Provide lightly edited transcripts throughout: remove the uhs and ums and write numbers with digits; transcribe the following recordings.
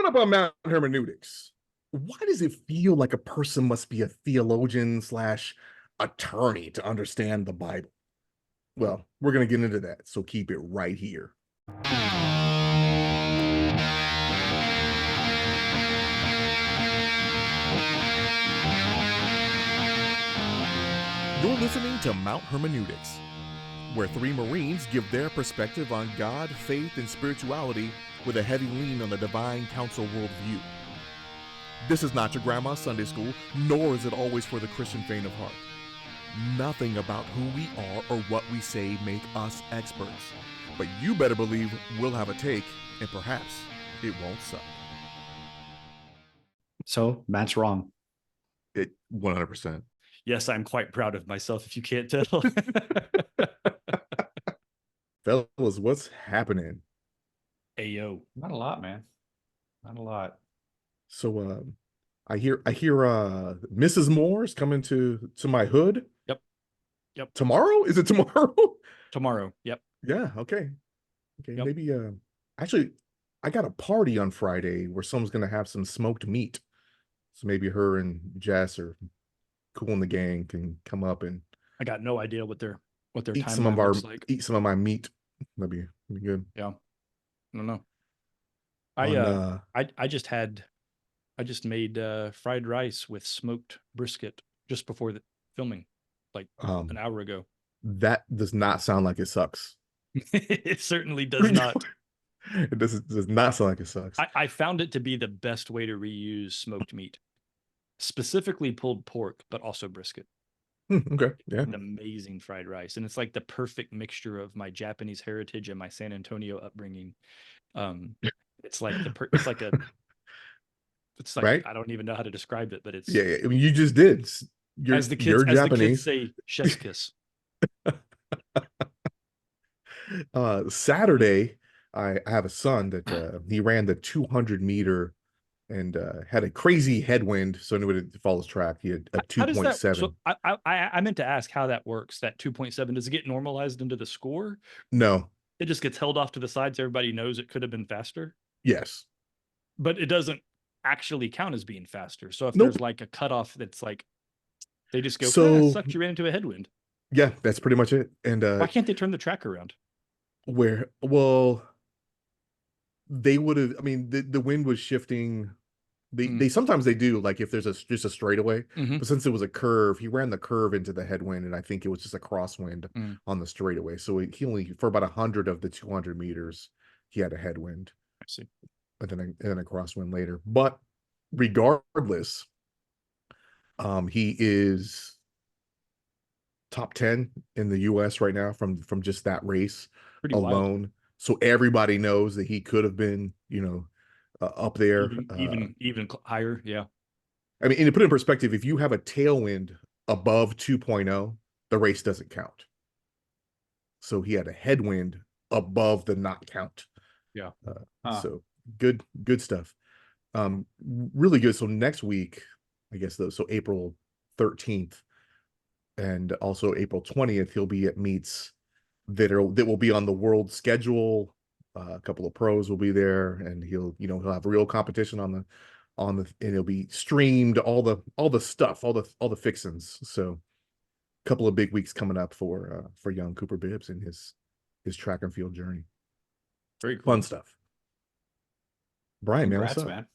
Growing up on Mount Hermeneutics, why does it feel like a person must be a theologian slash attorney to understand the Bible? Well, we're going to get into that, so keep it right here. You're listening to Mount Hermeneutics, where three Marines give their perspective on God, faith, and spirituality with a heavy lean on the divine counsel worldview. This is not your grandma's Sunday school, nor is it always for the Christian faint of heart. Nothing about who we are or what we say make us experts. But you better believe we'll have a take, and perhaps it won't suck. So, Matt's wrong. It 100%. Yes, I'm quite proud of myself, if you can't tell. Fellas, what's happening? Ayo. Not a lot, man. Not a lot. So I hear Mrs. Moore's coming to my hood. Yep. Tomorrow? Is it tomorrow? Tomorrow. Yep. Yeah, okay. Yep. Maybe actually I got a party on Friday where someone's gonna have some smoked meat. So maybe her and Jess or Cool and the gang can come up and I got no idea what their eat timeline looks like. eat some of my meat. That'd be good. Yeah. I don't know. I just made fried rice with smoked brisket just before the filming, like an hour ago. That does not sound like it sucks. It certainly does not. It does not sound like it sucks. I found it to be the best way to reuse smoked meat, specifically pulled pork, but also brisket. Okay, yeah. An amazing fried rice, and it's like the perfect mixture of my Japanese heritage and my San Antonio upbringing. It's like right? I don't even know how to describe it, but it's yeah. I mean, you just did. You're Japanese. The kids say, chef's kiss. Saturday, I have a son that he ran the 200-meter and had a crazy headwind, so anybody that follows track, he had a 2.7. So I meant to ask how that works. That 2.7, does it get normalized into the score? No, it just gets held off to the side so everybody knows it could have been faster. Yes, but it doesn't actually count as being faster. So if Nope. there's like a cutoff that's like they just go, sucked you ran into a headwind. Yeah, that's pretty much it. And why can't they turn the track around? They would have. I mean, the wind was shifting. They sometimes they do, like if there's just a straightaway, but since it was a curve, he ran the curve into the headwind, and I think it was just a crosswind on the straightaway. So he only, for about 100 of the 200 meters, he had a headwind. I see. And then a crosswind later. But regardless, he is top 10 in the U.S. right now from just that race alone. Wild. So everybody knows that he could have been, up there, even higher. Yeah. I mean, and to put it in perspective, if you have a tailwind above 2.0, the race doesn't count. So he had a headwind above the not count. Yeah. So good stuff. Really good. So next week, I guess so April 13th and also April 20th, he'll be at meets that will be on the world schedule. A couple of pros will be there, and he'll have real competition on the and it'll be streamed, all the stuff, all the fixins. So a couple of big weeks coming up for young Cooper Bibbs and his track and field journey. Very cool. Fun stuff. Brian, Congrats, man, what's up? Man.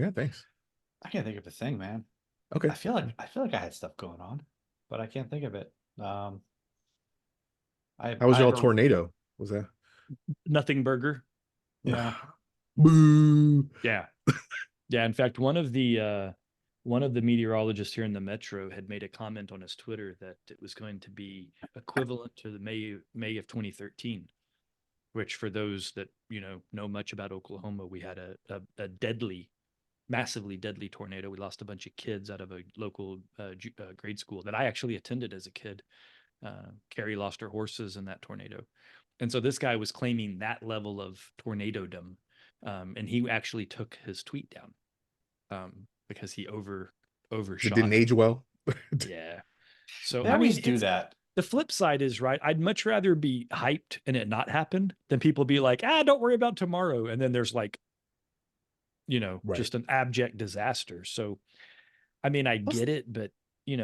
Yeah, thanks. I can't think of a thing, man. Okay. I feel like I had stuff going on, but I can't think of it. How was y'all tornado? Was that nothing burger? Yeah. Boo. Yeah. Yeah. In fact, one of the meteorologists here in the metro had made a comment on his Twitter that it was going to be equivalent to the May of 2013, which for those that know much about Oklahoma, we had a massively deadly tornado. We lost a bunch of kids out of a local grade school that I actually attended as a kid. Carrie lost her horses in that tornado. And so this guy was claiming that level of tornado-dom, and he actually took his tweet down because he overshot. It didn't age well. Yeah. So they always do that. The flip side is, right, I'd much rather be hyped and it not happen than people be like, don't worry about tomorrow. And then there's like, Right. just an abject disaster. So, I mean, I Plus, get it, but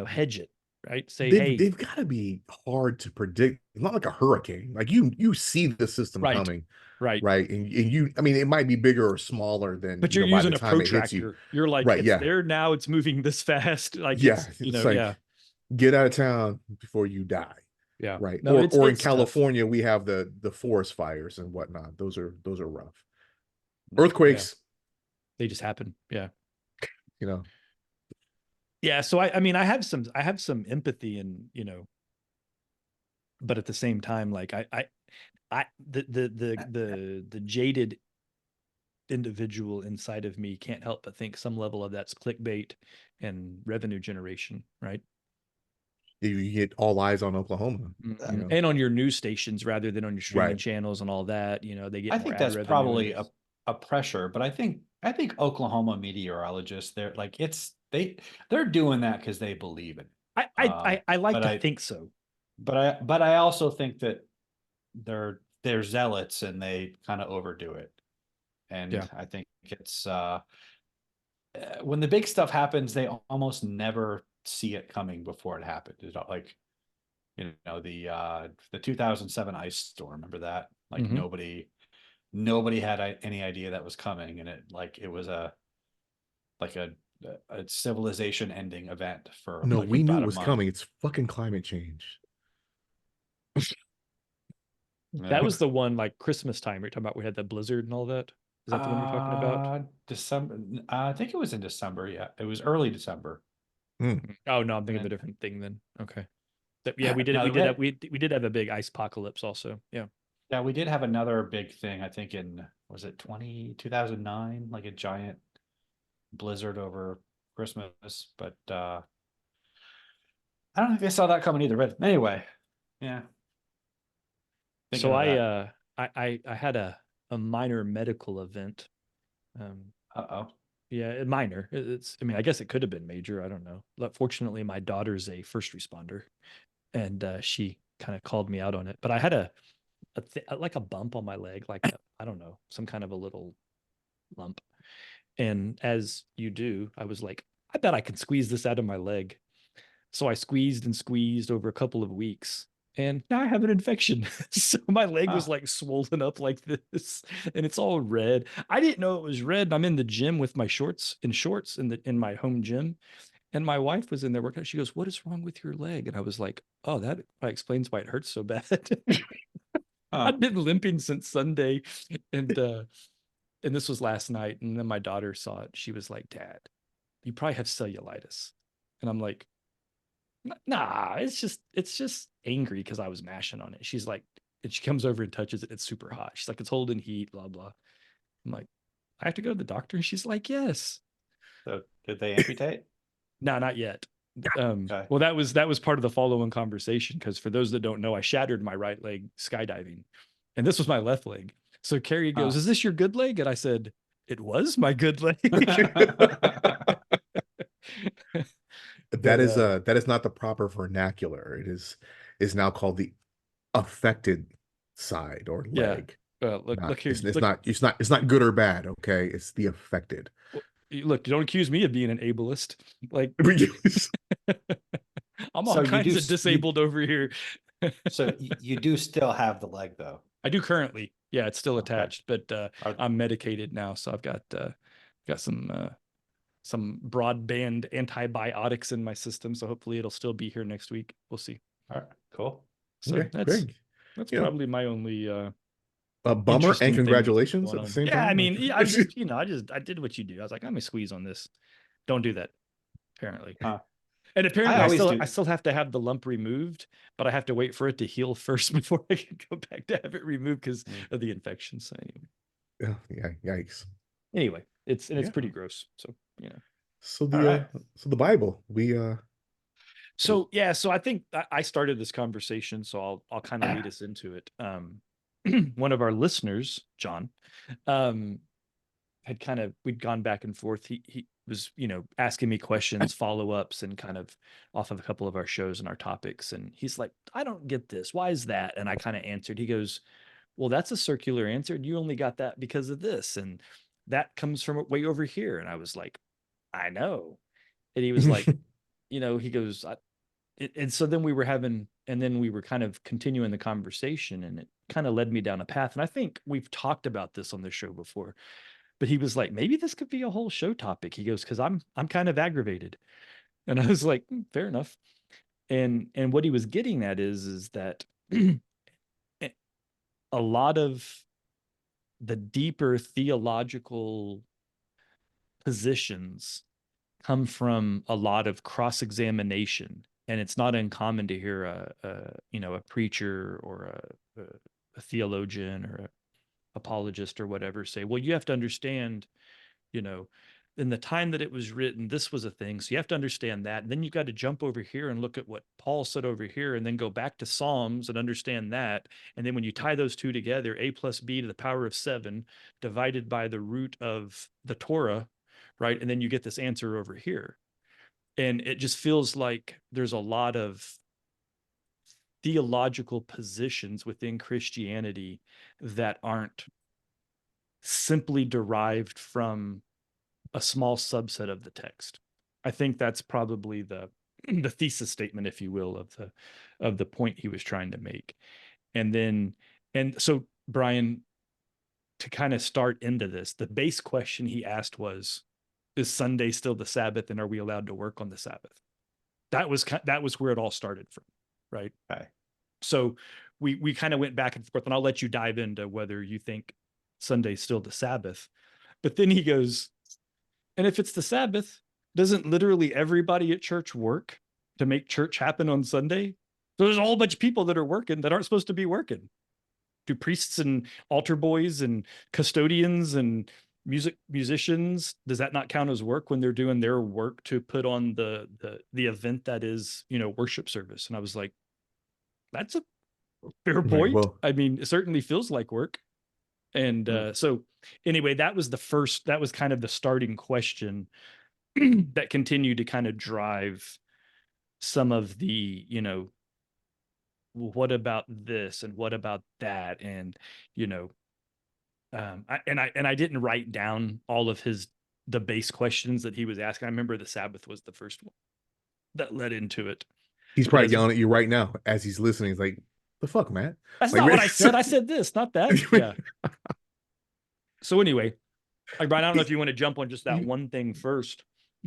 hedge it, right? Say, they've hey, got to be hard to predict. It's not like a hurricane. Like you see the system right, coming, right. right? And you, I mean, it might be bigger or smaller than, But you're by the using a time it hits you. protractor. You're like, Right. it's Yeah. there now. It's moving this fast. Like Yeah. it's, It's yeah, like, get out of town before you die. yeah. Right. No, Or in it's tough. California, we have the forest fires and whatnot. Those are rough. Yeah, Earthquakes, they just happen. Yeah. you know. Yeah. So I mean, I have some empathy and, but at the same time, like the jaded individual inside of me can't help but think some level of that's clickbait and revenue generation, right? You get all eyes on Oklahoma, you know. And on your news stations rather than on your streaming Right. channels and all that, they get I more think ad that's revenue. probably a pressure, but I think Oklahoma meteorologists, they're like they're doing that because they believe it. I like but to think so. But I also think that they're zealots and they kind of overdo it. And Yeah. I think it's when the big stuff happens, they almost never see it coming before it happened. It's not like, the 2007 ice storm. Remember that? Like Mhm. nobody had any idea that was coming, and it was like a civilization ending event for No, like we knew about it a was month. coming. It's fucking climate change. That was the one like Christmas time you're talking about. We had that blizzard and all that. Is that the one you're talking about? December. I think it was in December. Yeah, it was early December. Oh no, I'm thinking of a And different thing then. Okay. Yeah, we did now we did have a big ice apocalypse also. Yeah. yeah, we did have another big thing. I think was it 2009, like a giant blizzard over Christmas. But I don't think I saw that coming either. But anyway, yeah. Thinking So of I that. I had a minor medical event. Uh-oh. Yeah, minor. I mean, I guess it could have been major. I don't know. But fortunately, my daughter's a first responder, and she kind of called me out on it. But I had like a bump on my leg, like I don't know, some kind of a little lump. And as you do, I was like, I bet I can squeeze this out of my leg. So I squeezed and squeezed over a couple of weeks. And now I have an infection. So my leg was Huh. like swollen up like this, and it's all red. I didn't know it was red. I'm in the gym with my shorts in my home gym. And my wife was in there working. She goes, "What is wrong with your leg?" And I was like, "Oh, that explains why it hurts so bad." Huh. I'd been limping since Sunday, and this was last night. And then my daughter saw it. She was like, "Dad, you probably have cellulitis." And I'm like, "Nah, it's just angry because I was mashing on it." She's like, and she comes over and touches it. It's super hot. She's like, "It's holding heat, blah blah." I'm like, "I have to go to the doctor?" And she's like, "Yes." So did they amputate? No, not yet. Okay. Well, that was part of the follow-on conversation because for those that don't know, I shattered my right leg skydiving, and this was my left leg. So Carrie goes, Huh. "Is this your good leg?" And I said, "It was my good leg." That But is not the proper vernacular. It is now called the affected side or yeah, leg. look Not here, it's look, not it's not good or bad, okay? It's the affected. look. Don't accuse me of being an ableist. Like I'm all So kinds of disabled over here. you do still have the leg though. I do currently. Yeah, it's still Okay. attached, but Are I'm medicated now, so I've got some broadband antibiotics in my system. So hopefully it'll still be here next week. We'll see. all right, cool. So Okay, Greg. that's You know, probably my only a bummer and interesting thing that's congratulations going at the on. same Yeah, I time. mean, Like, yeah, I just I did what you do. I was like, I'm gonna squeeze on this. Don't do that. Apparently. Huh. And I apparently always do. I still have to have the lump removed, but I have to wait for it to heal first before I can go back to have it removed because of the infection. So yeah, yikes. anyway, it's Yeah. pretty gross. So So All right. the Bible, So yeah, so I think I started this conversation, so I'll kind of lead us into it. One of our listeners, John, had we'd gone back and forth. He was asking me questions, follow-ups, and kind of off of a couple of our shows and our topics. And he's like, "I don't get this. Why is that?" And I kind of answered. He goes, "Well, that's a circular answer. You only got that because of this." And that comes from way over here. And I was like, I know. And he was like, he goes, and so then we were kind of continuing the conversation, and it kind of led me down a path. And I think we've talked about this on the show before, but he was like, maybe this could be a whole show topic. He goes, because I'm kind of aggravated. And I was like, fair enough. And what he was getting at is that a lot of the deeper theological positions come from a lot of cross-examination, and it's not uncommon to hear a preacher or a theologian or a apologist or whatever say, well, you have to understand, in the time that it was written, this was a thing, so you have to understand that, and then you've got to jump over here and look at what Paul said over here, and then go back to Psalms and understand that, and then when you tie those two together, a plus b to the power of 7 divided by the root of the Torah, right? And then you get this answer over here. And it just feels like there's a lot of theological positions within Christianity that aren't simply derived from a small subset of the text. I think that's probably the thesis statement, if you will, of the point he was trying to make. And so Brian, to kind of start into this, the base question he asked was, is Sunday still the Sabbath, and are we allowed to work on the Sabbath? That was where it all started from, right? Okay. So we kind of went back and forth, and I'll let you dive into whether you think Sunday's still the Sabbath. But then he goes, and if it's the Sabbath, doesn't literally everybody at church work to make church happen on Sunday? So there's a whole bunch of people that are working that aren't supposed to be working. Do priests and altar boys and custodians and musicians, does that not count as work when they're doing their work to put on the event that is, worship service? And I was like, that's a fair point. Well, I mean, it certainly feels like work. And so anyway, that was kind of the starting question that continued to kind of drive some of the, what about this and what about that? And, I didn't write down all of the base questions that he was asking. I remember the Sabbath was the first one that led into it. he's probably yelling at you right now as he's listening. He's like, the fuck, Matt? That's like, not what I said. I said this, not that. Yeah. So anyway, Brian, I don't know if you want to jump on just that one thing first,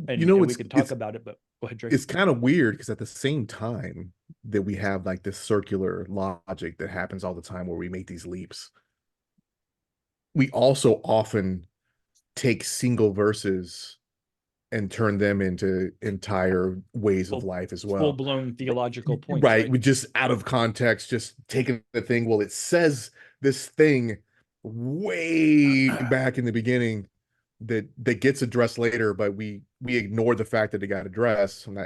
and we can talk about it, but go ahead, Dre. It's kind of weird because at the same time that we have like this circular logic that happens all the time where we make these leaps, we also often take single verses and turn them into entire ways of life as well. Full-blown theological points. Right. We just out of context, just taking the thing. Well, it says this thing way back in the beginning that gets addressed later, but we ignore the fact that it got addressed. And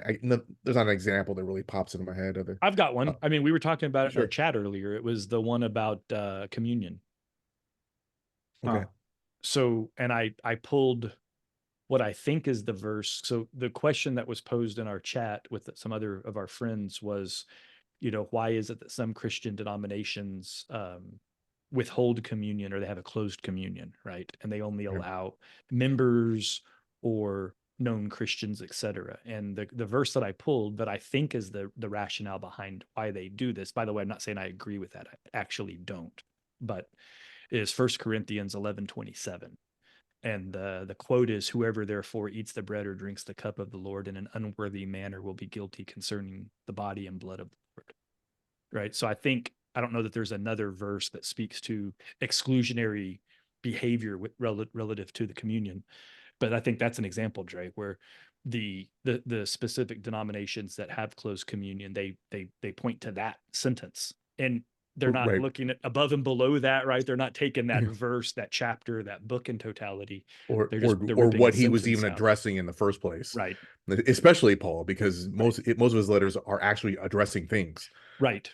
there's not an example that really pops into my head of it. I've got one. I mean, we were talking about it in our chat earlier. It was the one about communion. Okay. So, and I pulled what I think is the verse. So the question that was posed in our chat with some other of our friends was, why is it that some Christian denominations withhold communion, or they have a closed communion, right? And they only allow members or known Christians, etc. And the verse that I pulled that I think is the rationale behind why they do this, by the way, I'm not saying I agree with that. I actually don't, but it is 1 Corinthians 11:27. And the quote is, whoever therefore eats the bread or drinks the cup of the Lord in an unworthy manner will be guilty concerning the body and blood of the Lord. Right. So I don't know that there's another verse that speaks to exclusionary behavior relative to the communion, but I think that's an example, Dre, where the specific denominations that have closed communion, they point to that sentence, and they're not looking at above and below that, right? They're not taking that verse, that chapter, that book in totality, or what he was even addressing in the first place, right? Especially Paul, because most of his letters are actually addressing things, right?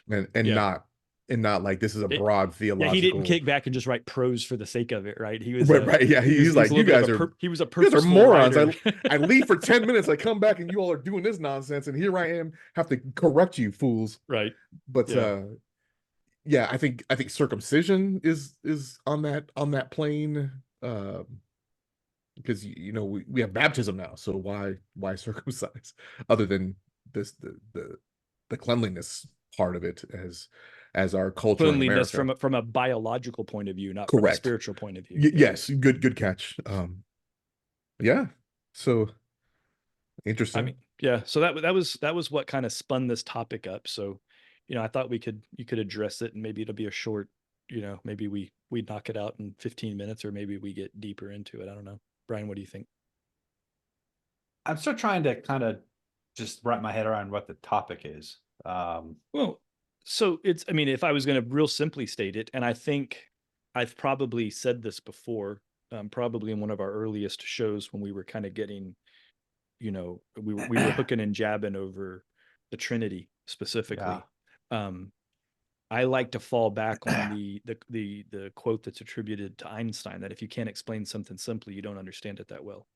And not like this is a broad theological. Yeah, he didn't kick back and just write prose for the sake of it, right? He was right. Yeah, he's like, you guys are morons. I leave for 10 minutes, I come back, and you all are doing this nonsense, and here I am, have to correct you fools. Right. But I think circumcision is on that plane. because we have baptism now, so why circumcise other than the cleanliness part of it as our culture in Cleanliness America. from a biological point of view, not from a Correct. spiritual point of view. Yes, good catch. Yeah. So interesting. I mean, yeah. So that was what kind of spun this topic up. So, I thought you could address it, and maybe it'll be a short, maybe we knock it out in 15 minutes, or maybe we get deeper into it. I don't know. Brian, what do you think? I'm still trying to kind of just wrap my head around what the topic is. Well, so I mean, if I was going to real simply state it, and I think I've probably said this before, probably in one of our earliest shows when we were kind of getting, we were hooking and jabbing over the Trinity specifically. Yeah. I like to fall back on the quote that's attributed to Einstein, that if you can't explain something simply, you don't understand it that well.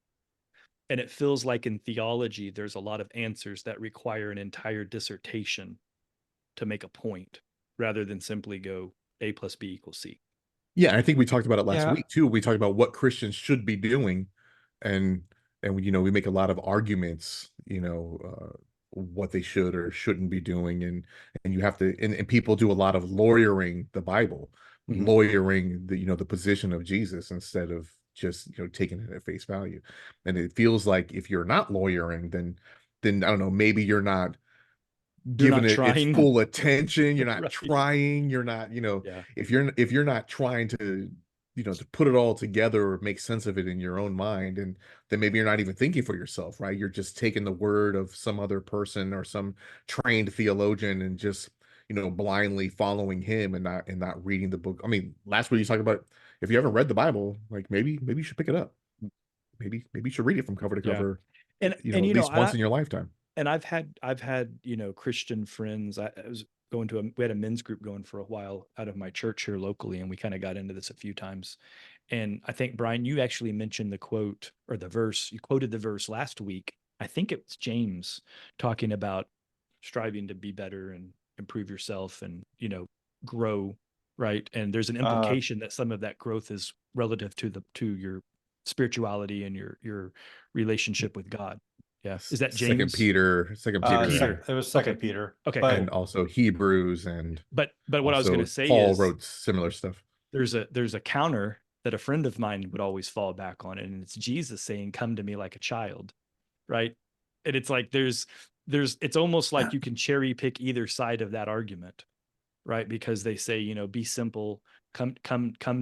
And it feels like in theology, there's a lot of answers that require an entire dissertation to make a point, rather than simply go A plus B equals C. Yeah, I think we talked about it last Yeah. week too. We talked about what Christians should be doing, and we make a lot of arguments, what they should or shouldn't be doing, and you have to, and people do a lot of lawyering the Bible, Mhm. lawyering the position of Jesus instead of just taking it at face value. And it feels like if you're not lawyering, then I don't know, maybe you're not giving not it its trying. full attention, you're not Right. trying, you're not Yeah. if you're not trying to to put it all together or make sense of it in your own mind, and then maybe you're not even thinking for yourself, right? You're just taking the word of some other person or some trained theologian and just blindly following him, and not reading the book. I mean, last week you talked about, if you haven't read the Bible, like maybe you should pick it up. Maybe you should read it from cover to Yeah. cover, And at least once in your lifetime. And I've had Christian friends. I was going to we had a men's group going for a while out of my church here locally, and we kind of got into this a few times. And I think, Brian, you actually mentioned the quote or the verse. You quoted the verse last week. I think it was James talking about striving to be better and improve yourself and grow, right? And there's an implication that some of that growth is relative to your spirituality and your relationship with God. Yeah. Is that James? Second Peter. Peter. It was Second Okay. Peter. Okay. And also Hebrews, and but what I was going to say Paul is wrote similar stuff. There's a counter that a friend of mine would always fall back on, and it's Jesus saying, "Come to me like a child," right? And it's like it's almost like you can cherry pick either side of that argument, right? Because they say, be simple, come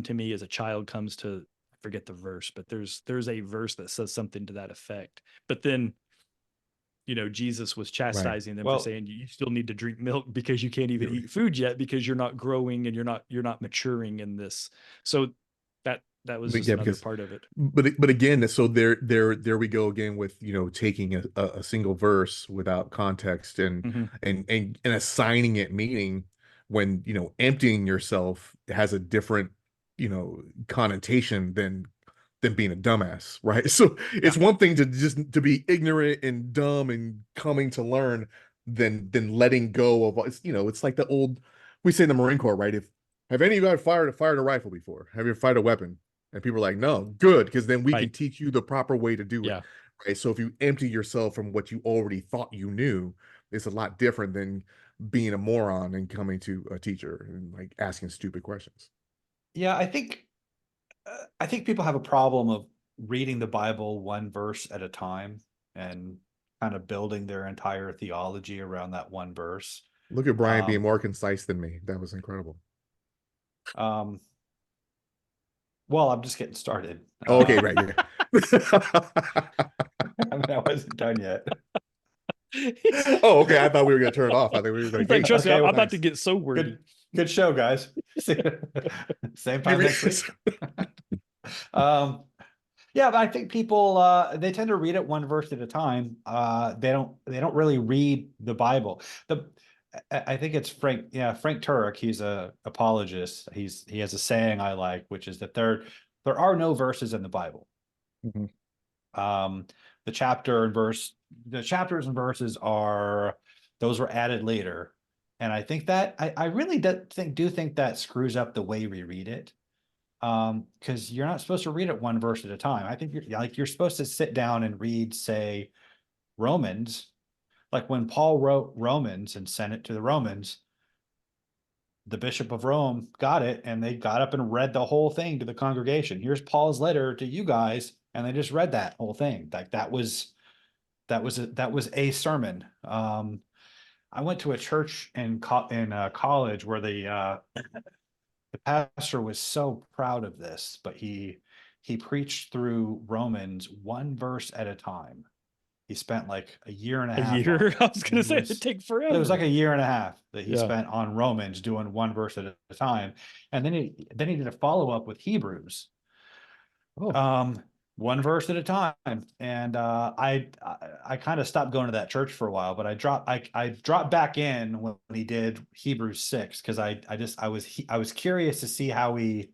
to me as a child comes to, I forget the verse, but there's a verse that says something to that effect. But then Jesus was chastising them for saying you still need to drink milk because you can't even eat food yet because you're not growing and you're not maturing in this. So that was just another part of it. But again, so there we go again with taking a single verse without context and assigning it meaning, when emptying yourself has a different connotation than being a dumbass, right? So it's one thing to be ignorant and dumb and coming to learn than letting go of it's like the old, we say in the Marine Corps, right? Have any of you fired a rifle before? Have you fired a weapon? And people are like, no, good, because then we can teach you the proper way to do it. Right. So if you empty yourself from what you already thought you knew, it's a lot different than being a moron and coming to a teacher and like asking stupid questions. Yeah, I think people have a problem of reading the Bible one verse at a time and kind of building their entire theology around that one verse. Look at Brian being more concise than me. That was incredible. Well, I'm just getting started. Okay, right. Yeah. I mean, I wasn't done yet. Oh, okay. I thought we were going to turn it off. I think we were going to. Trust me, I'm about to get so wordy. Good show, guys. Same time next week. Yeah, but I think people they tend to read it one verse at a time. They don't really read the Bible. I think it's Frank Turek. He's a apologist. He has a saying I like, which is that there are no verses in the Bible. The chapters and verses were added later, and I think that I really do think that screws up the way we read it. Because you're not supposed to read it one verse at a time. I think you're supposed to sit down and read, say, Romans. Like when Paul wrote Romans and sent it to the Romans, the Bishop of Rome got it, and they got up and read the whole thing to the congregation. Here's Paul's letter to you guys, and they just read that whole thing. Like that was a sermon. I went to a church in college where the pastor was so proud of this, but he preached through Romans one verse at a time. He spent like a year and a half. A year? I was going to say was- it'd take forever. It was like a year and a half that he Yeah. spent on Romans doing one verse at a time. And then he did a follow-up with Hebrews. Oh. One verse at a time. And I kind of stopped going to that church for a while, but I dropped back in when he did Hebrews 6, because I was curious to see how he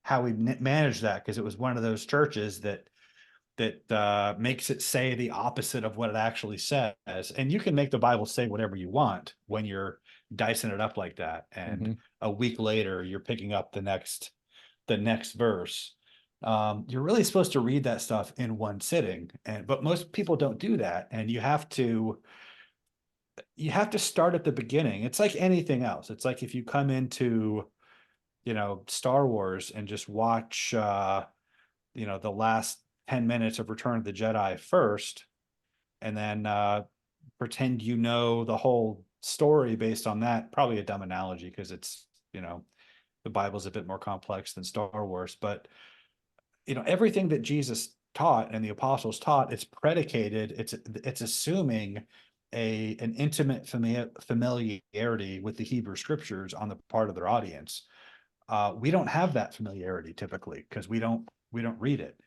managed that, because it was one of those churches that makes it say the opposite of what it actually says. And you can make the Bible say whatever you want when you're dicing it up like that. And a week later, you're picking up the next verse. You're really supposed to read that stuff in one sitting, but most people don't do that. And you have to start at the beginning. It's like anything else. It's like if you come into, Star Wars and just watch, the last 10 minutes of Return of the Jedi first, and then pretend the whole story based on that. Probably a dumb analogy, because it's, the Bible's a bit more complex than Star Wars, but everything that Jesus taught and the apostles taught, it's predicated, it's assuming an intimate familiarity with the Hebrew scriptures on the part of their audience. We don't have that familiarity typically, because we don't read it.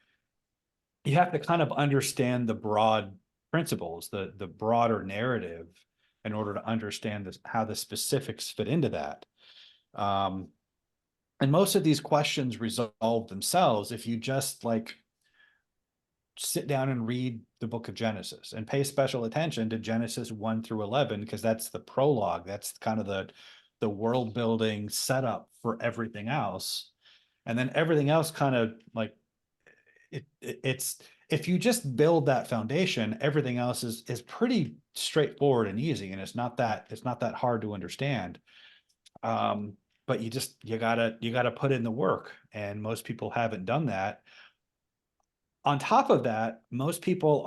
You have to kind of understand the broad principles, the broader narrative, in order to understand how the specifics fit into that. And most of these questions resolve themselves if you just sit down and read the book of Genesis and pay special attention to Genesis 1 through 11, because that's the prologue. That's kind of the world building setup for everything else. And then everything else kind of it's if you just build that foundation, everything else is pretty straightforward and easy, and it's not that hard to understand. But you gotta put in the work, and most people haven't done that. On top of that, most people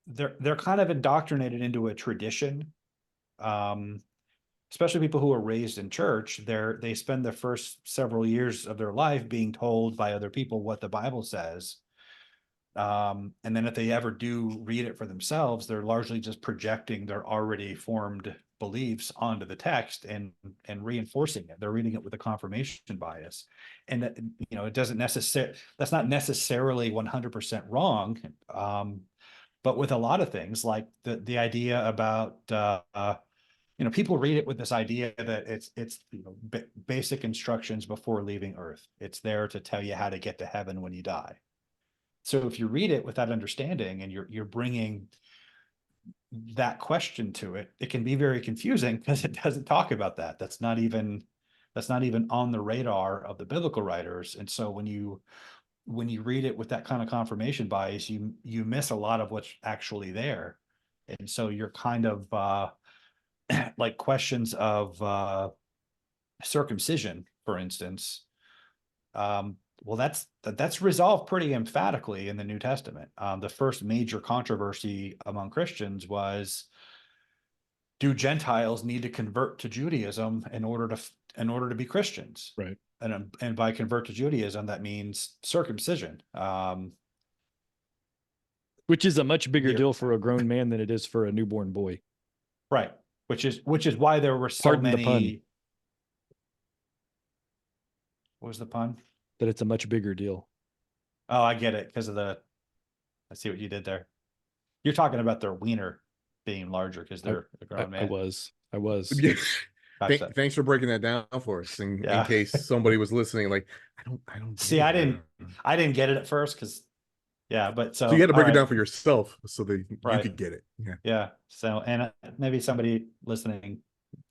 they're kind of indoctrinated into a tradition. Especially people who are raised in church, they spend the first several years of their life being told by other people what the Bible says. And then if they ever do read it for themselves, they're largely just projecting their already formed beliefs onto the text and reinforcing it. They're reading it with a confirmation bias. And that, it doesn't that's not necessarily 100% wrong. But with a lot of things, like the idea about, people read it with this idea that it's basic instructions before leaving Earth. It's there to tell you how to get to heaven when you die. So if you read it with that understanding, and you're bringing that question to it, it can be very confusing, because it doesn't talk about that. That's not even on the radar of the biblical writers. And so when you read it with that kind of confirmation bias, you miss a lot of what's actually there. And so you're kind of like questions of circumcision, for instance. Well, that's resolved pretty emphatically in the New Testament. The first major controversy among Christians was, do Gentiles need to convert to Judaism in order to be Christians? Right. And by convert to Judaism, that means circumcision. Which is a much bigger deal for a grown man than it is for a newborn boy. Right. Which is why there were so Pardon the many. pun. What was the pun? That it's a much bigger deal. Oh, I get it, because of I see what you did there. You're talking about their wiener being larger because they're a grown man. I was. Yeah. Gotcha. Thanks for breaking that down for us, in Yeah. case somebody was listening. Like, I don't See, get I it. didn't get it at first, because but So you had to break all it down right. for yourself so that you Right. could get it. Yeah. Yeah. So, and maybe somebody listening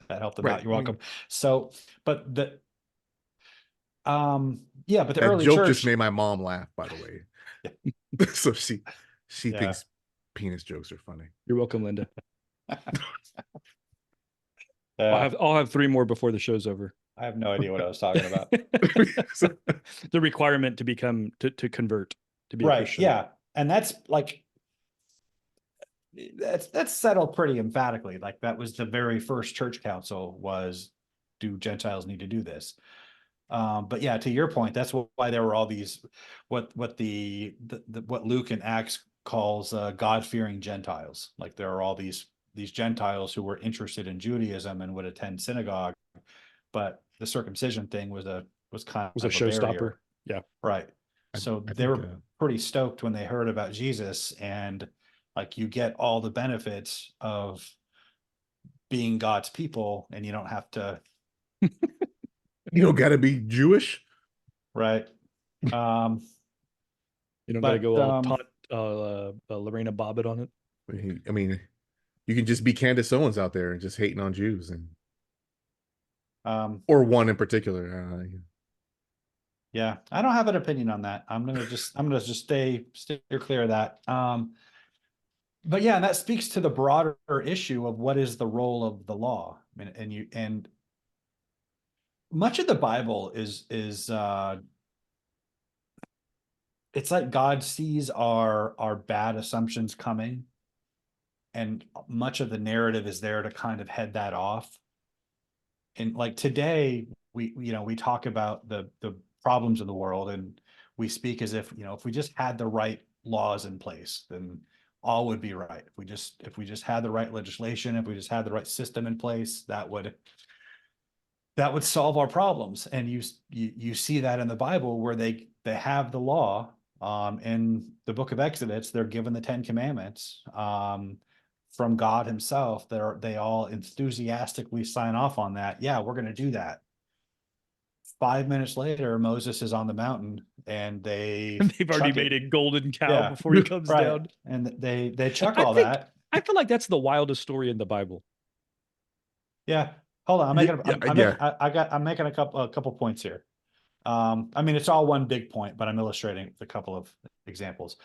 that helped them Right. out. You're welcome. So, but Yeah, but the That early joke just church, made my mom laugh, by the way. So she Yeah. thinks penis jokes are funny. You're welcome, Linda. Yeah, I'll have 3 more before the show's over. I have no idea what I was talking about. The requirement to become to convert to be a Right, Christian. yeah. And that's like that's settled pretty emphatically. Like that was the very first church council was, do Gentiles need to do this? But yeah, to your point, that's why there were all these what what Luke in Acts calls God-fearing Gentiles. Like there are all these Gentiles who were interested in Judaism and would attend synagogue, but the circumcision thing was kind Was a of a barrier. showstopper. Yeah. Right. I So they think, were pretty stoked when they heard about Jesus, and like you get all the benefits of being God's people, and you don't have to, you don't got to be Jewish. right? You don't got to But go all taunt Lorena Bobbitt on it. I mean, you can just be Candace Owens out there and just hating on Jews, and or one in particular. yeah, I don't have an opinion on that. I'm gonna just stay clear of that. But yeah, and that speaks to the broader issue of what is the role of the law. I mean, and much of the Bible is it's like God sees our bad assumptions coming, and much of the narrative is there to kind of head that off. And like today, we talk about the problems in the world, and we speak as if, if we just had the right laws in place, then all would be right. If we just had the right legislation, if we just had the right system in place, that would solve our problems. And you see that in the Bible where they have the law. In the book of Exodus, they're given the 10 Commandments from God himself. They all enthusiastically sign off on that. Yeah, we're going to do that. 5 minutes later, Moses is on the mountain, and they've already made a golden cow Yeah. before he comes right. down. And they chuck all that. I feel like that's the wildest story in the Bible. Yeah. Hold on. I'm making a couple points here. I mean, it's all one big point, but I'm illustrating with a couple of examples.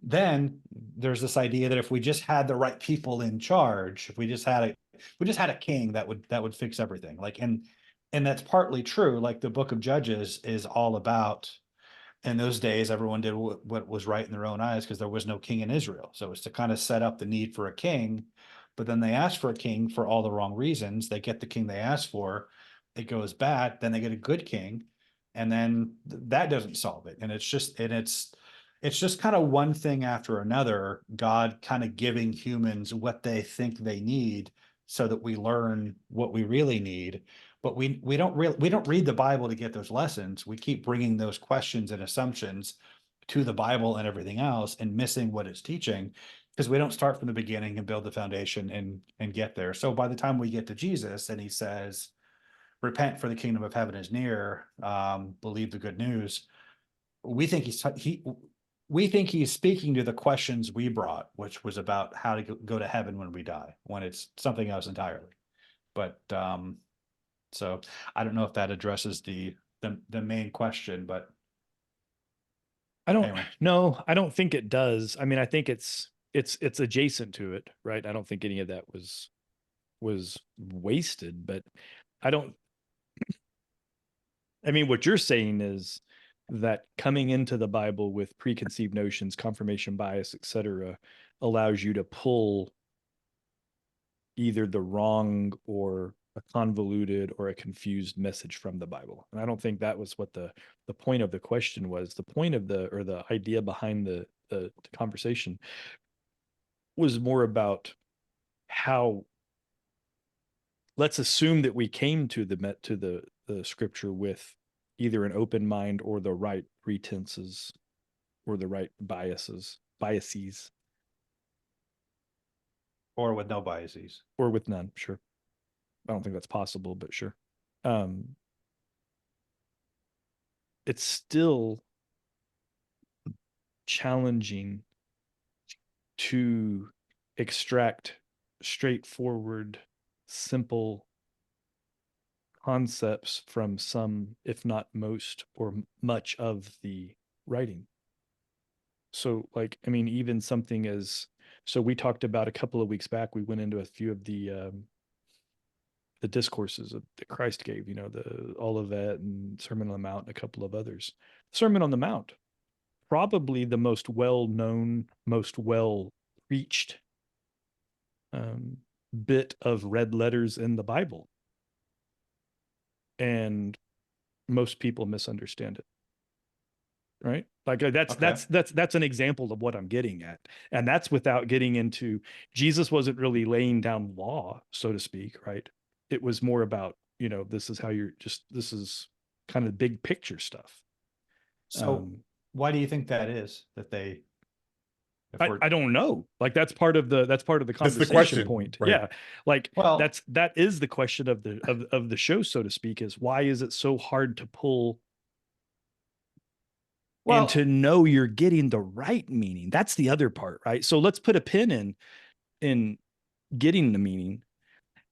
Then there's this idea that if we just had the right people in charge, if we just had a king that would fix everything. Like, and that's partly true. Like the book of Judges is all about, in those days, everyone did what was right in their own eyes because there was no king in Israel. So it's to kind of set up the need for a king. But then they ask for a king for all the wrong reasons. They get the king they asked for. It goes bad. Then they get a good king. And then that doesn't solve it. And it's just kind of one thing after another, God kind of giving humans what they think they need so that we learn what we really need. But we don't read the Bible to get those lessons. We keep bringing those questions and assumptions to the Bible and everything else and missing what it's teaching, because we don't start from the beginning and build the foundation and get there. So by the time we get to Jesus and he says, repent, for the kingdom of heaven is near, believe the good news, we think he's speaking to the questions we brought, which was about how to go to heaven when we die, when it's something else entirely. But so I don't know if that addresses the main question, but I don't anyway. No, I don't think it does. I mean, I think it's adjacent to it, right? I don't think any of that was wasted, but I mean, what you're saying is that coming into the Bible with preconceived notions, confirmation bias, etc., allows you to pull either the wrong or a convoluted or a confused message from the Bible. And I don't think that was what the point of the question was. The point of the idea behind the conversation was more about how, let's assume that we came to the scripture with either an open mind or the right pretenses or the right biases, Or with no biases. or with none. Sure. I don't think that's possible, but sure. It's still challenging to extract straightforward, simple, concepts from some, if not most or much of the writing. So like, I mean, even something as, so we talked about a couple of weeks back, we went into a few of the discourses that Christ gave, the Olivet and Sermon on the Mount, and a couple of others. Sermon on the Mount, probably the most well-known, most well-preached bit of red letters in the Bible. And most people misunderstand it. Right? Like that's an example of what I'm getting at. And that's without getting into, Jesus wasn't really laying down law, so to speak, right? It was more about, this is how this is kind of big picture stuff. So why do you think that is that they, I don't know. Like that's part of the conversation question, point. right? Yeah. Like well, that is the question of the show, so to speak, is why is it so hard to pull and to know you're getting the right meaning? That's the other part, right? So let's put a pin in getting the meaning.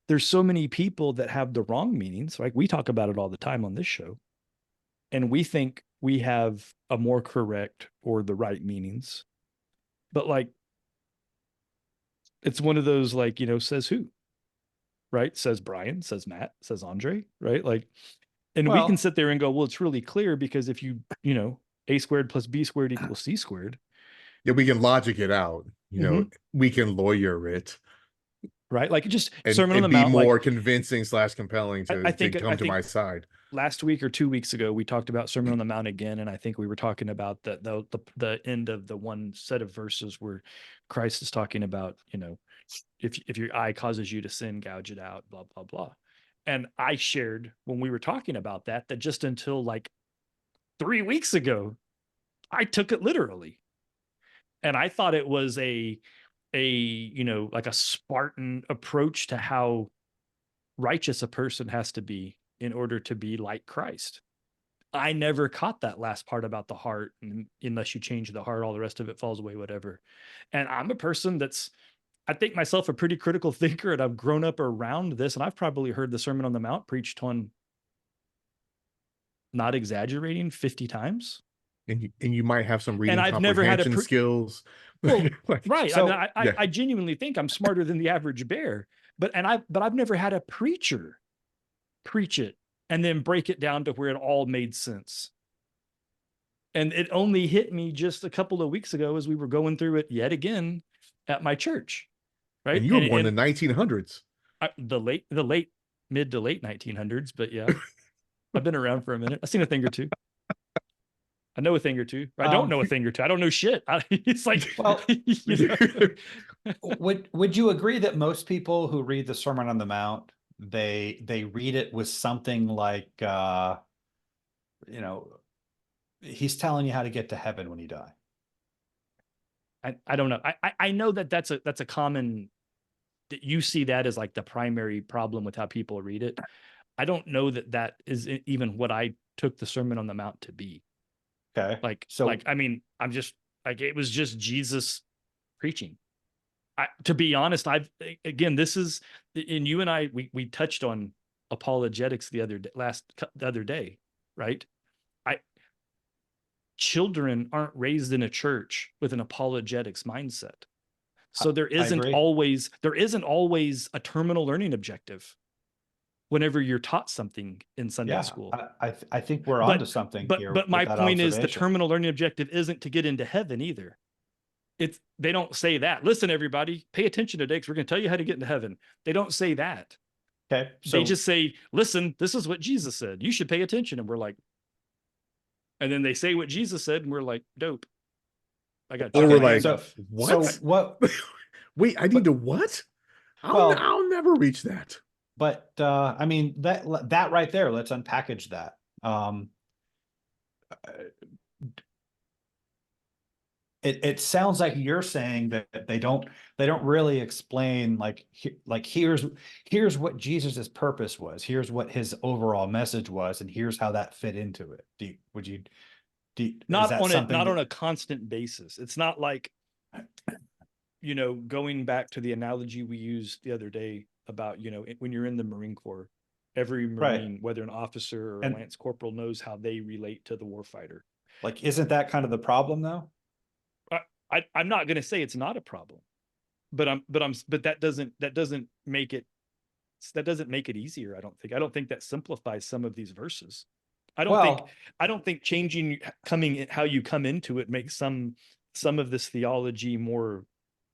There's so many people that have the wrong meanings. Like we talk about it all the time on this show. And we think we have a more correct or the right meanings. But like, it's one of those, like, says who, right? Says Brian, says Matt, says Andre, right? Like, and we can sit there and go, well, it's really clear because if you, A squared plus B squared equals C squared. Yeah, we can logic it out. We can lawyer it. Right? Like just and, Sermon on the be Mount, more like, convincing / compelling to come to my side. Last week or 2 weeks ago, we talked about Sermon on the Mount again, and I think we were talking about the end of the one set of verses where Christ is talking about, if your eye causes you to sin, gouge it out, blah, blah, blah. And I shared when we were talking about that just until like 3 weeks ago, I took it literally. And I thought it was like a Spartan approach to how righteous a person has to be in order to be like Christ. I never caught that last part about the heart, and unless you change the heart, all the rest of it falls away, whatever. And I'm a person I think myself a pretty critical thinker, and I've grown up around this, and I've probably heard the Sermon on the Mount preached on, not exaggerating, 50 times. And you might have some reading and I've never had skills. Well, right. So, I mean, I genuinely think I'm smarter than the average bear, but I've never had a preacher preach it and then break it down to where it all made sense. And it only hit me just a couple of weeks ago as we were going through it yet again at my church. Right. And you were born in the 1900s. The mid to late 1900s, but yeah, I've been around for a minute. I've seen a thing or two. I know a thing or two. I don't know a thing or two. I don't know shit. It's like, well, would you agree that most people who read the Sermon on the Mount, they read it with something like, he's telling you how to get to heaven when you die? I don't know. I know that's a common, that you see that as like the primary problem with how people read it. I don't know that is even what I took the Sermon on the Mount to be. Okay. I mean, I'm just like, it was just Jesus preaching. To be honest, this is, and you and I, we touched on apologetics the other day, right? Children aren't raised in a church with an apologetics mindset. So there isn't always a terminal learning objective whenever you're taught something in Sunday school. I think we're onto something here. But my point is, the terminal learning objective isn't to get into heaven either. They don't say that. Listen, everybody, pay attention today because we're going to tell you how to get into heaven. They don't say that. Okay. So they just say, listen, this is what Jesus said. You should pay attention. And we're like, and then they say what Jesus said, and we're like, dope. I got. Or we're like, what? So what? Wait, I need to what? I'll never reach that. But I mean, that right there, let's unpackage that. It sounds like you're saying that they don't really explain like here's what Jesus's purpose was, here's what his overall message was, and here's how that fit into it. Not on a constant basis. It's not like, going back to the analogy we used the other day about, when you're in the Marine Corps Every Right. Marine, whether an officer or a And lance corporal, knows how they relate to the warfighter. like, isn't that kind of the problem though? I'm not going to say it's not a problem, but that doesn't make it easier. I don't think that simplifies some of these verses. Well, I don't think changing how you come into it makes some of this theology more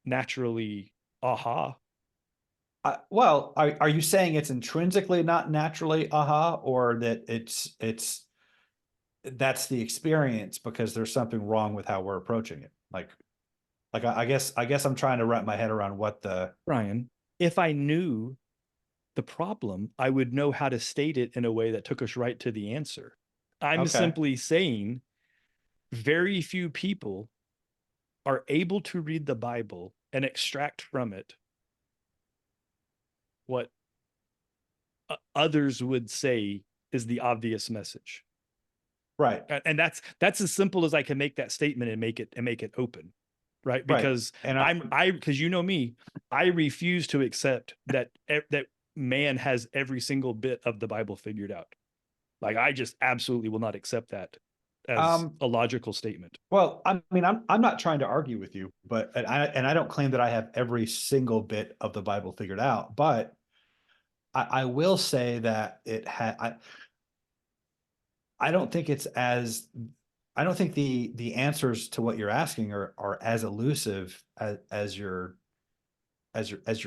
naturally aha. well, are you saying it's intrinsically not naturally aha, or that it's that's the experience because there's something wrong with how we're approaching it? Like I guess I'm trying to wrap my head around what the Brian, if I knew the problem, I would know how to state it in a way that took us right to the answer. I'm okay. simply saying very few people are able to read the Bible and extract from it what others would say is the obvious message. Right. And that's as simple as I can make that statement and make it open. Right. Right. Because And because you know me, I refuse to accept that man has every single bit of the Bible figured out. Like, I just absolutely will not accept that as a logical statement. well, I mean, I'm not trying to argue with you, but I don't claim that I have every single bit of the Bible figured out, but I will say that I don't think it's as I don't think the answers to what you're asking are as elusive as you're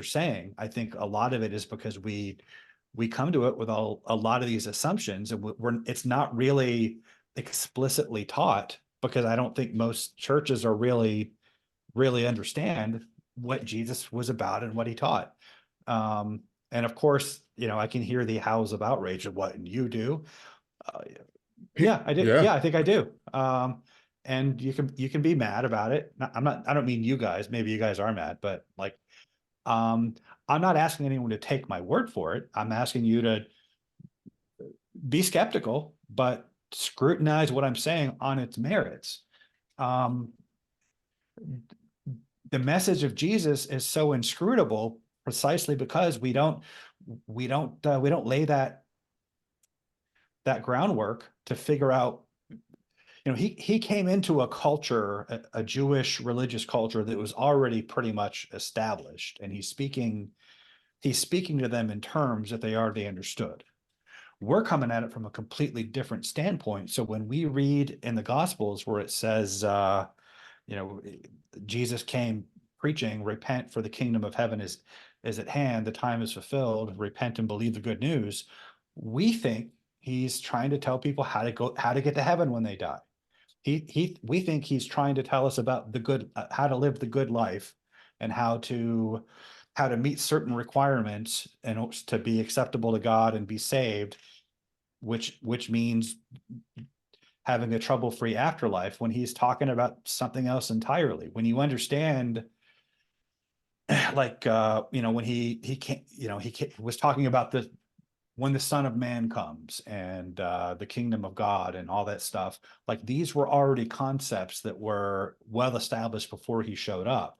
saying. I think a lot of it is because we come to it with a lot of these assumptions, and it's not really explicitly taught, because I don't think most churches are really understand what Jesus was about and what he taught. And of course, I can hear the howls of outrage of what you do. Uh, yeah, I do. Yeah. Yeah, I think I do. And you can be mad about it. I don't mean you guys. Maybe you guys are mad, but like, um, I'm not asking anyone to take my word for it. I'm asking you to be skeptical, but scrutinize what I'm saying on its merits. Um, the message of Jesus is so inscrutable precisely because we don't lay that groundwork to figure out. He came into a culture, a Jewish religious culture that was already pretty much established, and he's speaking to them in terms that they already understood. We're coming at it from a completely different standpoint. So when we read in the Gospels where it says, Jesus came preaching, repent, for the kingdom of heaven is at hand, the time is fulfilled, repent and believe the good news. We think he's trying to tell people how to get to heaven when they die. We think he's trying to tell us about the good, how to live the good life, and how to meet certain requirements and to be acceptable to God and be saved, which means having a trouble-free afterlife, when he's talking about something else entirely. When you understand, like, when he can't, was talking about when the Son of Man comes, and the kingdom of God and all that stuff, like, these were already concepts that were well established before he showed up.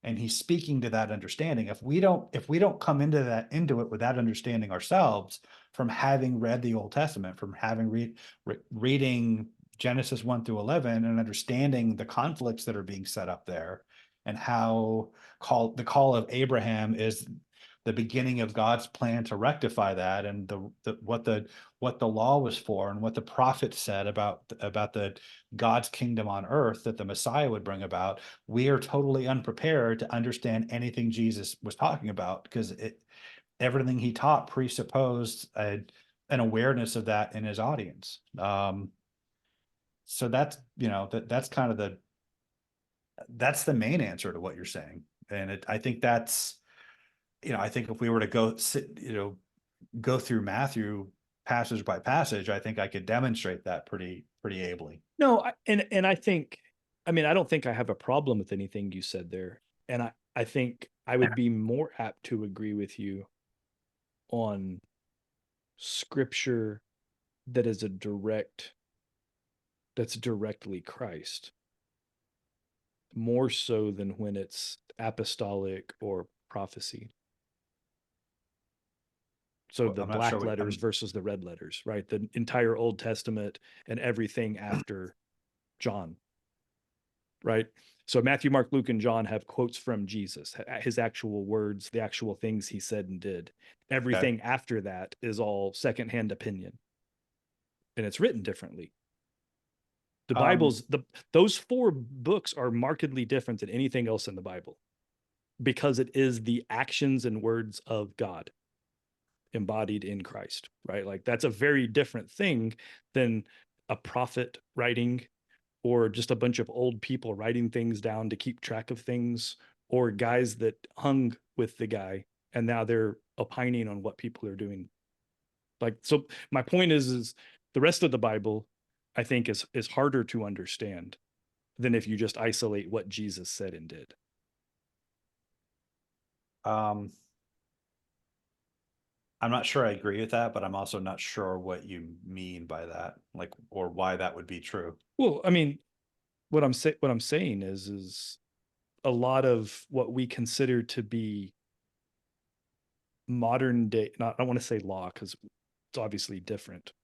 And he's speaking to that understanding. If we don't come into it with that understanding ourselves, from having read the Old Testament, from having reading Genesis 1 through 11, and understanding the conflicts that are being set up there, and how the call of Abraham is the beginning of God's plan to rectify that, and what the law was for, and what the prophet said about the God's kingdom on earth that the Messiah would bring about, we are totally unprepared to understand anything Jesus was talking about, because everything he taught presupposed an awareness of that in his audience. So that's that's kind of that's the main answer to what you're saying. And I think that's, I think if we were to go through Matthew passage by passage, I think I could demonstrate that pretty ably. No, and I think, I mean, I don't think I have a problem with anything you said there. And I think I would be more apt to agree with you on scripture that is that's directly Christ, more so than when it's apostolic or prophecy. So Well, the I'm not sure black what- letters versus the red letters, right? The entire Old Testament and everything after John, right? So Matthew, Mark, Luke, and John have quotes from Jesus, his actual words, the actual things he said and did. Everything after that is all secondhand opinion, and it's written differently. The Bible's those 4 books are markedly different than anything else in the Bible, because it is the actions and words of God embodied in Christ, right? Like that's a very different thing than a prophet writing, or just a bunch of old people writing things down to keep track of things, or guys that hung with the guy and now they're opining on what people are doing. Like, so my point is the rest of the Bible, I think, is harder to understand than if you just isolate what Jesus said and did. I'm not sure I agree with that, but I'm also not sure what you mean by that, like, or why that would be true. Well, I mean, what I'm saying is a lot of what we consider to be modern day, not, I don't want to say law because it's obviously different,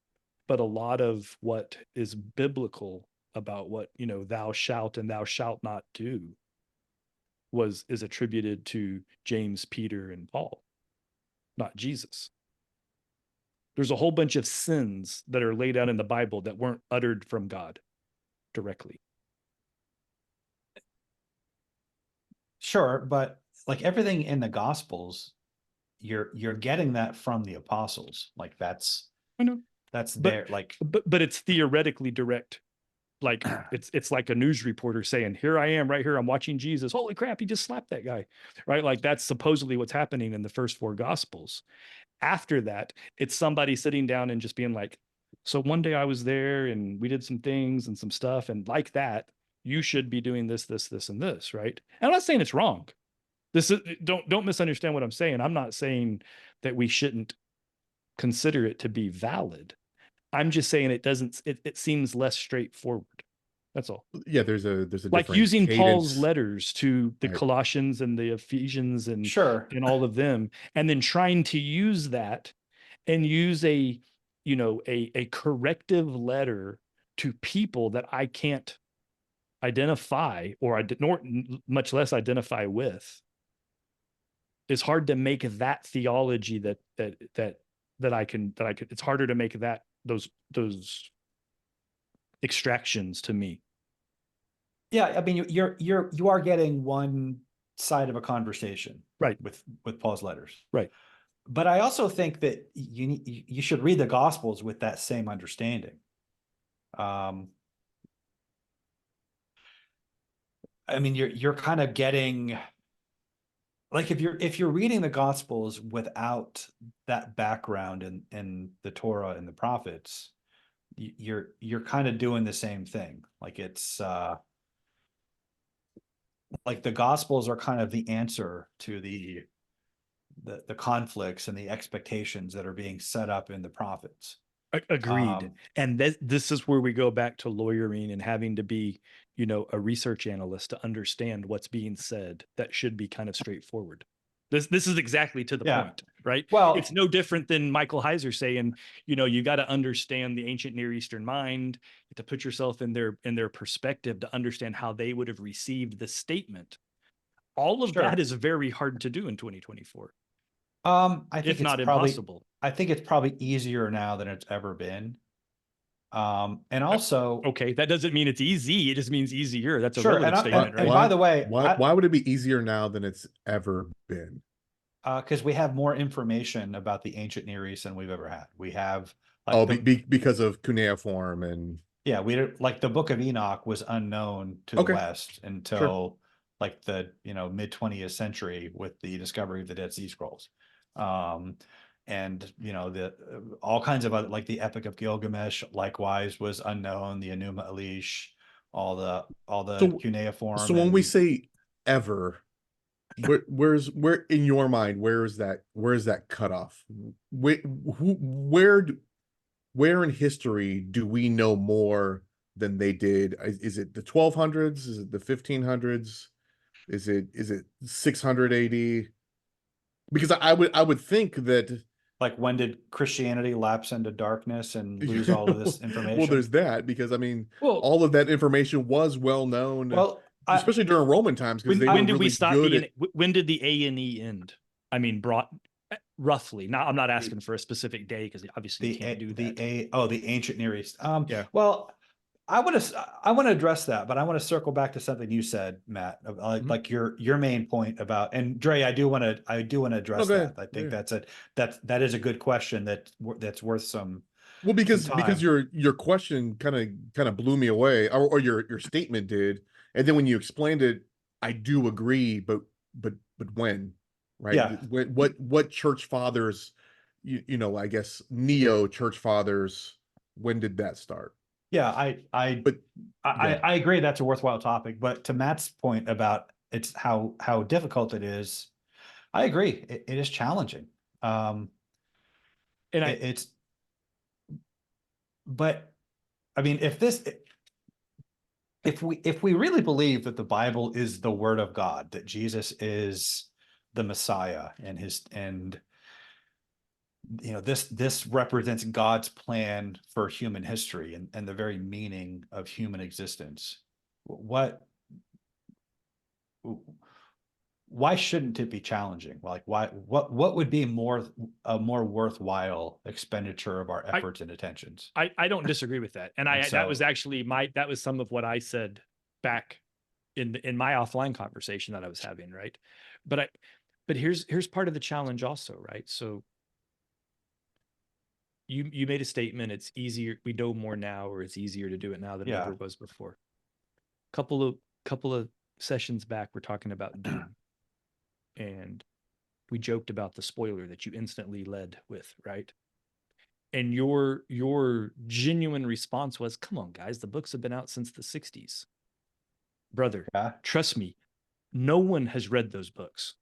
but a lot of what is biblical about what, thou shalt and thou shalt not do is attributed to James, Peter, and Paul, not Jesus. There's a whole bunch of sins that are laid out in the Bible that weren't uttered from God directly. Sure, but like everything in the Gospels, you're getting that from the apostles. Like that's I know, that's but their like but it's theoretically direct. Like it's like a news reporter saying, "Here I am, right here. I'm watching Jesus. Holy crap, he just slapped that guy," right? Like that's supposedly what's happening in the first 4 Gospels. After that, it's somebody sitting down and just being like, "So one day I was there and we did some things and some stuff, and like that, you should be doing this, this, this, and this," right? And I'm not saying it's wrong. This is don't misunderstand what I'm saying. I'm not saying that we shouldn't consider it to be valid. I'm just saying it seems less straightforward. That's all. Yeah, there's a Like different using Paul's cadence. letters to the Right. Colossians and the Ephesians and sure. all of them, and then trying to use that and use a corrective letter to people that I can't identify or nor much less identify with. It's hard to make that theology that I can it's harder to make that those extractions to me. Yeah, I mean you are getting one side of a conversation, Right, with Paul's letters. right. But I also think that you should read the Gospels with that same understanding. I mean, you're kind of getting, like, if you're reading the Gospels without that background in the Torah and the prophets, you're kind of doing the same thing. Like it's like the Gospels are kind of the answer to the conflicts and the expectations that are being set up in the prophets. Agreed. And this is where we go back to lawyering and having to be, a research analyst to understand what's being said. That should be kind of straightforward. This is exactly to the Yeah. point, right? Well, It's no different than Michael Heiser saying, you got to understand the ancient Near Eastern mind, to put yourself in their perspective to understand how they would have received the statement. All of Sure. that is very hard to do in 2024. I think if it's not probably impossible. I think it's probably easier now than it's ever been. And also, Okay, that doesn't mean it's easy. It just means easier. That's a sure. relative statement, right? And by the way, why would it be easier now than it's ever been? Because we have more information about the ancient Near East than we've ever had. We have Because of cuneiform and yeah, like the Book of Enoch was unknown to the West until like the mid 20th century with the discovery of the Dead Sea Scrolls. And the all kinds of other, like the Epic of Gilgamesh likewise was unknown, the Enuma Elish, all the cuneiform. So when we say ever, where in your mind, where is that cutoff? Where in history do we know more than they did? Is it the 1200s? Is it the 1500s? Is it 600 AD? Because I would think that Like when did Christianity lapse into darkness and lose all of this information? Well, there's that, because I mean, Well, all of that information was well known, Well, especially during Roman times, because they when were did we really stop good being? at. When did the A&E end? I mean, roughly. Now, I'm not asking for a specific day because obviously you can't do that. The ancient Near East. Yeah. Well, I want to address that, but I want to circle back to something you said, Matt, like your main point about, and Dre, I do want to address go that. ahead. I think Yeah. that is a good question that's worth some. Well, because time. your question kind of blew me away, or your statement did, and then when you explained it, I do agree, but when, right? Yeah. What church fathers, I guess neo church fathers, when did that start? Yeah, But I agree that's a worthwhile topic, but to Matt's point about it's how difficult it is, I agree. It is challenging. And But I mean, if we really believe that the Bible is the word of God, that Jesus is the Messiah and this represents God's plan for human history and the very meaning of human existence, why shouldn't it be challenging? Like what would be a more worthwhile expenditure of our efforts and attentions? I don't disagree with that. And that was actually that was some of what I said back in my offline conversation that I was having, right? But here's part of the challenge also, right? So you made a statement, it's easier, we know more now, or it's easier to do it now than it ever was before. Couple of sessions back, we're talking about Dune. And we joked about the spoiler that you instantly led with, right? And your genuine response was, come on, guys, the books have been out since the 60s. Brother, trust me, no one has read those books.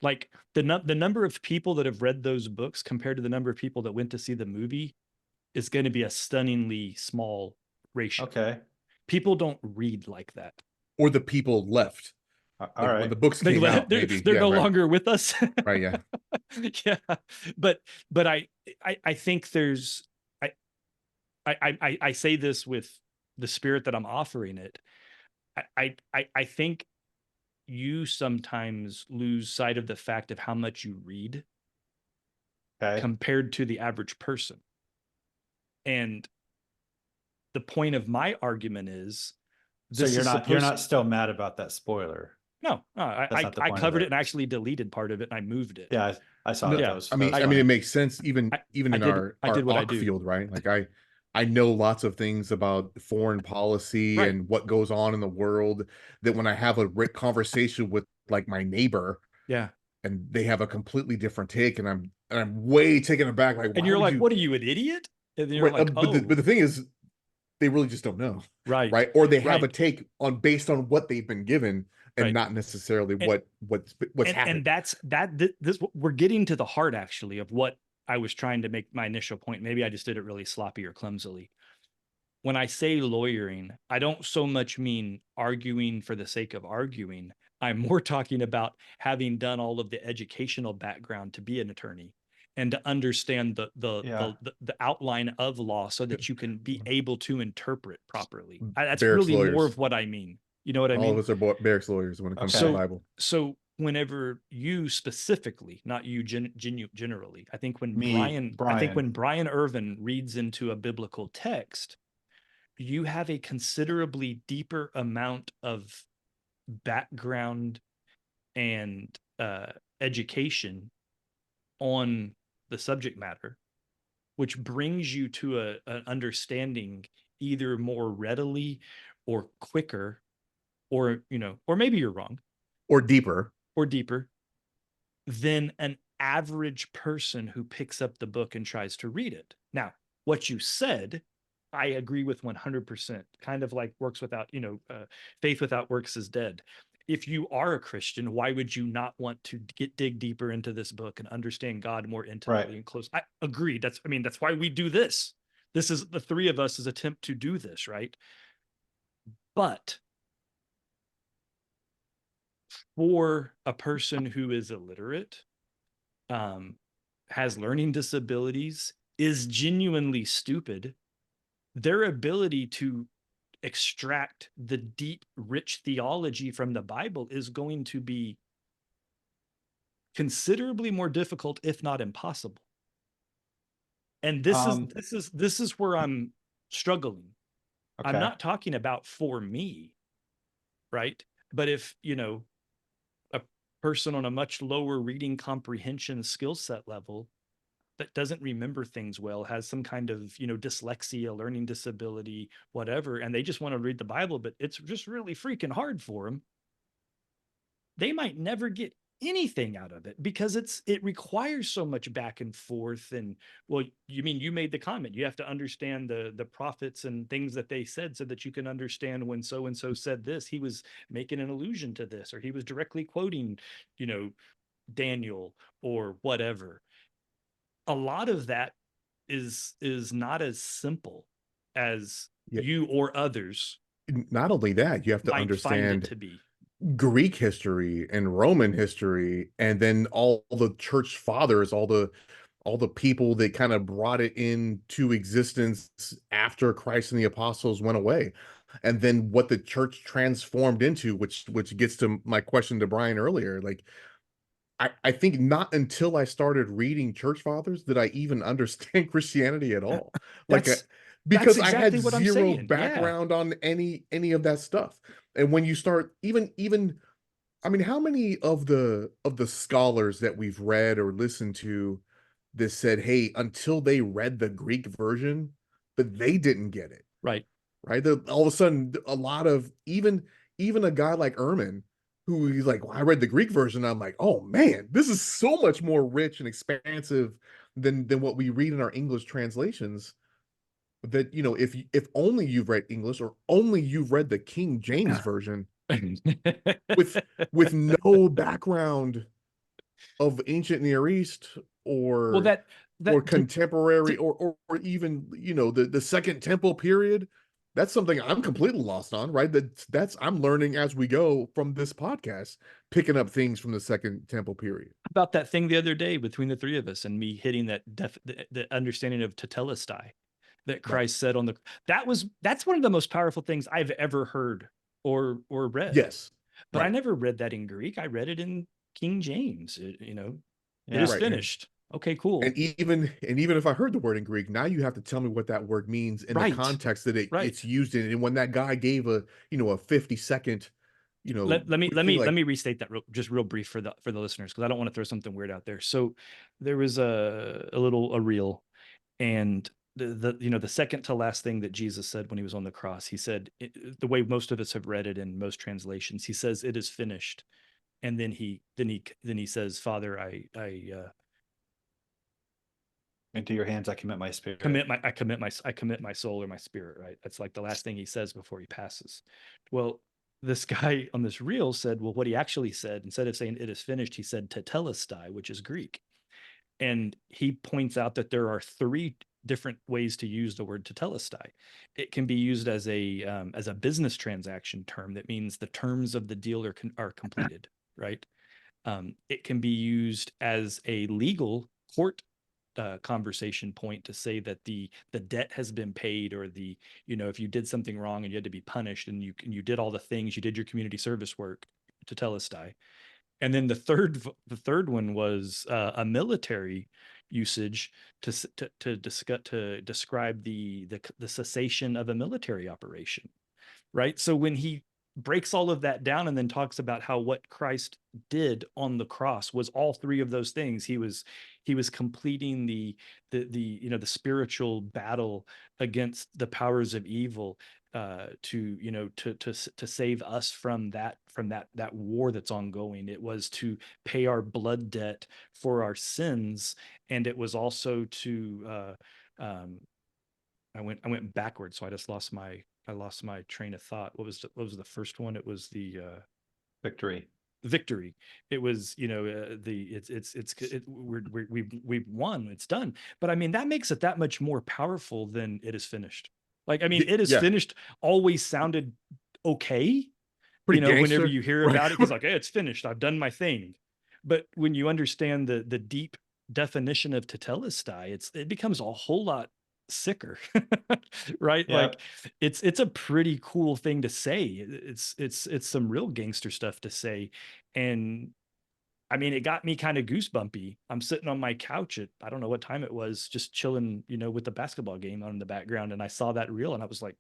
Like the number of people that have read those books compared to the number of people that went to see the movie is going to be a stunningly small ratio. Okay. People don't read like that. Or the people left. All right. When the books came out, maybe they're no longer with us. Right. Yeah. Yeah. But I think there's, I say this with the spirit that I'm offering it. I think you sometimes lose sight of the fact of how much you read compared to the average person. And the point of my argument is, so you're not still mad about that spoiler? No, I covered it and actually deleted part of it and I moved it. Yeah, I saw those. I mean, it makes sense even in our field, right? Like I know lots of things about foreign policy and what goes on in the world, that when I have a conversation with like my neighbor, and they have a completely different take, and I'm way taken aback. Like, and you're like, what are you, an idiot? And then you're like, but the thing is, they really just don't know, right? Or they have a take based on what they've been given, and not necessarily what's happened. And this we're getting to the heart actually of what I was trying to make my initial point. Maybe I just did it really sloppy or clumsily. When I say lawyering, I don't so much mean arguing for the sake of arguing. I'm more talking about having done all of the educational background to be an attorney and to understand the outline of law so that you can be able to interpret properly. That's Barracks really lawyers. more of what I mean. You know what I mean? All of us are barracks lawyers when it comes to the Bible. So whenever you specifically, not you generally, I think when Brian Irvin reads into a biblical text, you have a considerably deeper amount of background and education on the subject matter, which brings you to an understanding either more readily or quicker, or or maybe you're wrong, or deeper than an average person who picks up the book and tries to read it. Now, what you said, I agree with 100%. Kind of like works without, faith without works is dead. If you are a Christian, why would you not want to dig deeper into this book and understand God more intimately and close? I agree. That's why we do this. This is the three of us' attempt to do this, right? But for a person who is illiterate, has learning disabilities, is genuinely stupid, their ability to extract the deep, rich theology from the Bible is going to be considerably more difficult, if not impossible. And this is where I'm struggling. I'm Okay. not talking about for me, right? But if, a person on a much lower reading comprehension skill set level that doesn't remember things well, has some kind of, dyslexia, learning disability, whatever, and they just want to read the Bible, but it's just really freaking hard for them, they might never get anything out of it because it requires so much back and forth. And well, you made the comment, you have to understand the prophets and things that they said so that you can understand when so and so said this, he was making an allusion to this, or he was directly quoting, Daniel or whatever. A lot of that is not as simple as Yeah. you or others Not only that, you have to might find it understand to be. Greek history and Roman history, and then all the church fathers, all the people that kind of brought it into existence after Christ and the apostles went away. And then what the church transformed into, which gets to my question to Brian earlier. Like, I think not until I started reading church fathers did I even understand Christianity at all. Like, That's because I had exactly what I'm zero saying. Yeah. background on any of that stuff. And when you start even I mean, how many of the scholars that we've read or listened to that said, hey, until they read the Greek version, but they didn't get it, Right. right? All of a sudden, a lot of even a guy like Ehrman, who he's like, well, I read the Greek version. I'm like, oh man, this is so much more rich and expansive than what we read in our English translations. That if only you've read English or only you've read the King James version with no background of ancient Near East Well, or that contemporary or even the Second Temple period, that's something I'm completely lost on, right? That's I'm learning as we go from this podcast, picking up things from the Second Temple period. about that thing the other day between the three of us and me hitting the understanding of tetelestai that Right. Christ said on the that's one of the most powerful things I've ever heard or read. Yes. But I Right. never read that in Greek. I read it in King James. It Yeah. is Right. finished. Okay, cool. And even if I heard the word in Greek, now you have to tell me what that word means in the Right. context that Right. it's used in. And when that guy gave a 50-second, let me like, restate that real brief for the listeners, because I don't want to throw something weird out there. So there was a reel, and the second to last thing that Jesus said when he was on the cross, he said, the way most of us have read it in most translations, he says, "It is finished," and then he says, "Father, I Into your hands I commit my spirit. I commit my soul or my spirit," right? That's like the last thing he says before he passes. Well, this guy on this reel said, well, what he actually said, instead of saying "it is finished," he said tetelestai, which is Greek. And he points out that there are three different ways to use the word tetelestai. It can be used as a business transaction term that means the terms of the deal are completed, right? It can be used as a legal court conversation point to say that the debt has been paid, or if you did something wrong and you had to be punished and you did all the things, you did your community service work, tetelestai. And then the third one was a military usage to describe the cessation of a military operation, right? So when he breaks all of that down and then talks about how what Christ did on the cross was all three of those things, he was completing the spiritual battle against the powers of evil, to save us from that war that's ongoing. It was to pay our blood debt for our sins, and it was also to I went backwards, so I just lost my train of thought. What was the first one? It was the Victory. victory. It was, we've won, it's done. But I mean, that makes it that much more powerful than "it is finished." Like, I mean, "it is Yeah. finished" always sounded okay. Pretty Whenever gangster. you hear Right. about it, he's like, "Hey, it's finished. I've done my thing." But when you understand the deep definition of tetelestai, it becomes a whole lot sicker, right? Yeah. Like it's a pretty cool thing to say. It's some real gangster stuff to say. And I mean, it got me kind of goosebumpy. I'm sitting on my couch at, I don't know what time it was, just chilling, with the basketball game on in the background. And I saw that reel and I was like,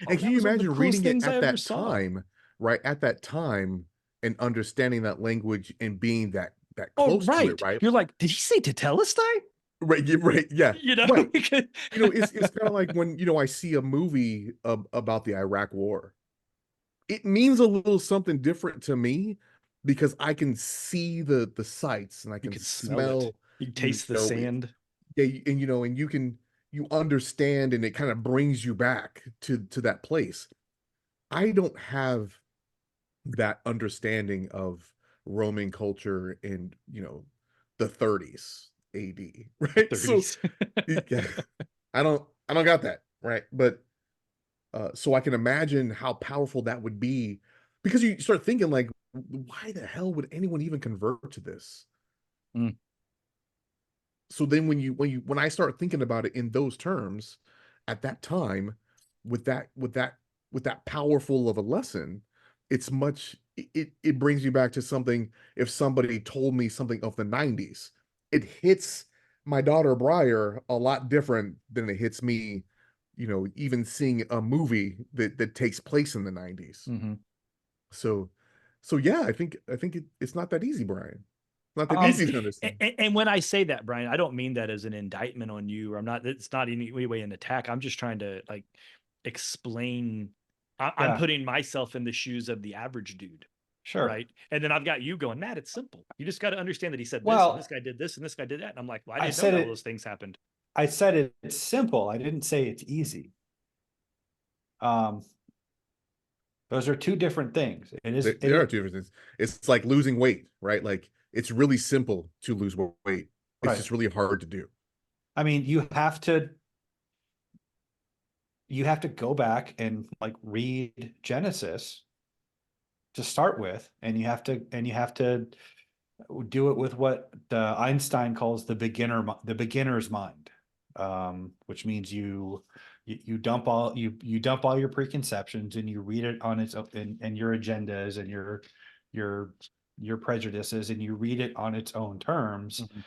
And oh, can that you was one of the imagine coolest reading it things I at ever that saw. time, right? At that time, and understanding that language and being that Oh, close to it, right. right? You're like, did he say tetelestai? Right, right, yeah, right. Because- It's kind of like when I see a movie about the Iraq War. It means a little something different to me because I can see the sights and I you can could smell it. smell, You can you taste the know, sand. yeah, and you understand, and it kind of brings you back to that place. I don't have that understanding of Roman culture in, the 30s AD, right? So 30s. yeah, I don't got that, right? But so I can imagine how powerful that would be, because you start thinking like, why the hell would anyone even convert to this? Mm. So then when I start thinking about it in those terms, at that time, with that powerful of a lesson, it brings me back to something. If somebody told me something of the 90s, it hits my daughter Briar a lot different than it hits me, even seeing a movie that takes place in the 90s. Mm-hmm. So yeah, I think it's not that easy, Brian. Not that And, easy to understand. and when I say that, Brian, I don't mean that as an indictment on you. Or I'm not. It's not in any way an attack. I'm just trying to like explain. I'm Yeah. putting myself in the shoes of the average dude, Sure. right? And then I've got you going, Matt. It's simple. You just got to understand that he said this, and Well, this guy did this, and this guy did that. And I'm like, well, I I didn't know said that all it. those things happened. I said it's simple. I didn't say it's easy. Um, those are two different things. It is. It There are is two different things. It's like losing weight, right? Like it's really simple to lose weight. It's right. just really hard to do. I mean, you have to go back and like read Genesis to start with, and you have to do it with what Einstein calls the beginner's mind, which means you dump all your preconceptions and you read it on its own, and your agendas and your your prejudices, and you read it on its own terms. Mm-hmm.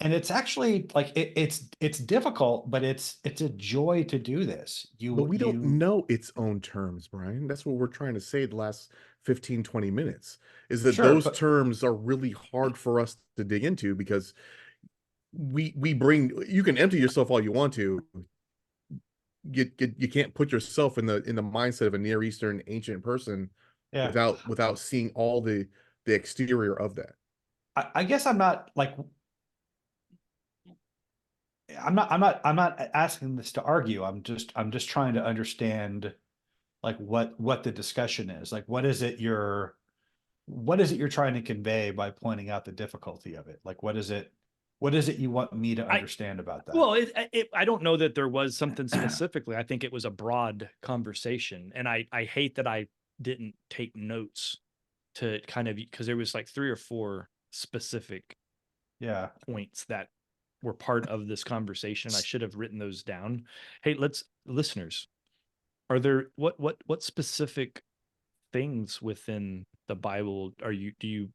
And it's actually like it's difficult, but it's a joy to do this. But we don't You know its own terms, Brian. That's what we're trying to say the last 15, 20 minutes, is that Sure, those but terms are really hard for us to dig into, because we bring, you can empty yourself all you want to. You can't put yourself in the mindset of a Near Eastern ancient person yeah. without seeing all the exterior of that. I guess I'm not like I'm not asking this to argue. I'm just trying to understand like what the discussion is. Like what is it you're trying to convey by pointing out the difficulty of it? Like what is it you want me to understand about that? Well, I don't know that there was something specifically. I think it was a broad conversation, and I hate that I didn't take notes to kind of, because there was like 3 or 4 specific Yeah. points that were part of this conversation. I should have written those down. Hey, listeners, are there what specific things within the Bible do you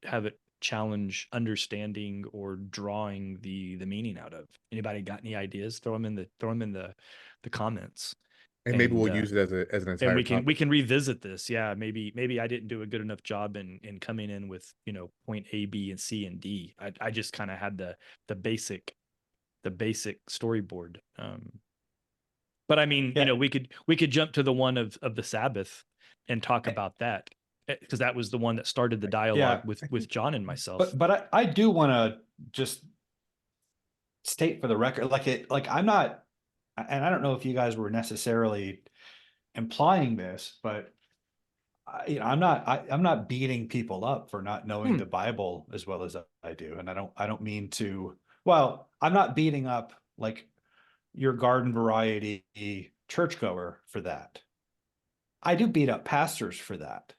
have it challenge understanding or drawing the meaning out of? Anybody got any ideas? Throw them in the comments, And maybe and we'll use it as an and entire we topic. can revisit this. Yeah, maybe I didn't do a good enough job in coming in with point A, B, and C and D. I just kind of had the basic storyboard. But I mean, Yeah. we could jump to the one of the Sabbath and talk about that, because that was the one that started the dialogue Yeah. with John and myself. But I do want to just state for the record, like I'm not, and I don't know if you guys were necessarily implying this, but I'm not beating people up for not knowing the Bible as well as I do. And I don't mean to, well, I'm not beating up like your garden variety churchgoer for that. I do beat up pastors for that.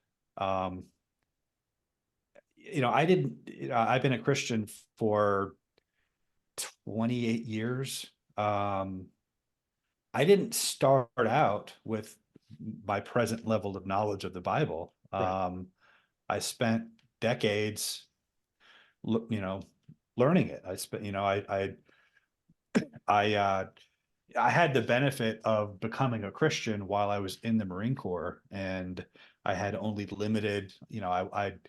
I've been a Christian for 28 years. I didn't start out with my present level of knowledge of the Bible. Right. I spent decades, learning it. I spent, I I had the benefit of becoming a Christian while I was in the Marine Corps, and I had only limited, I'd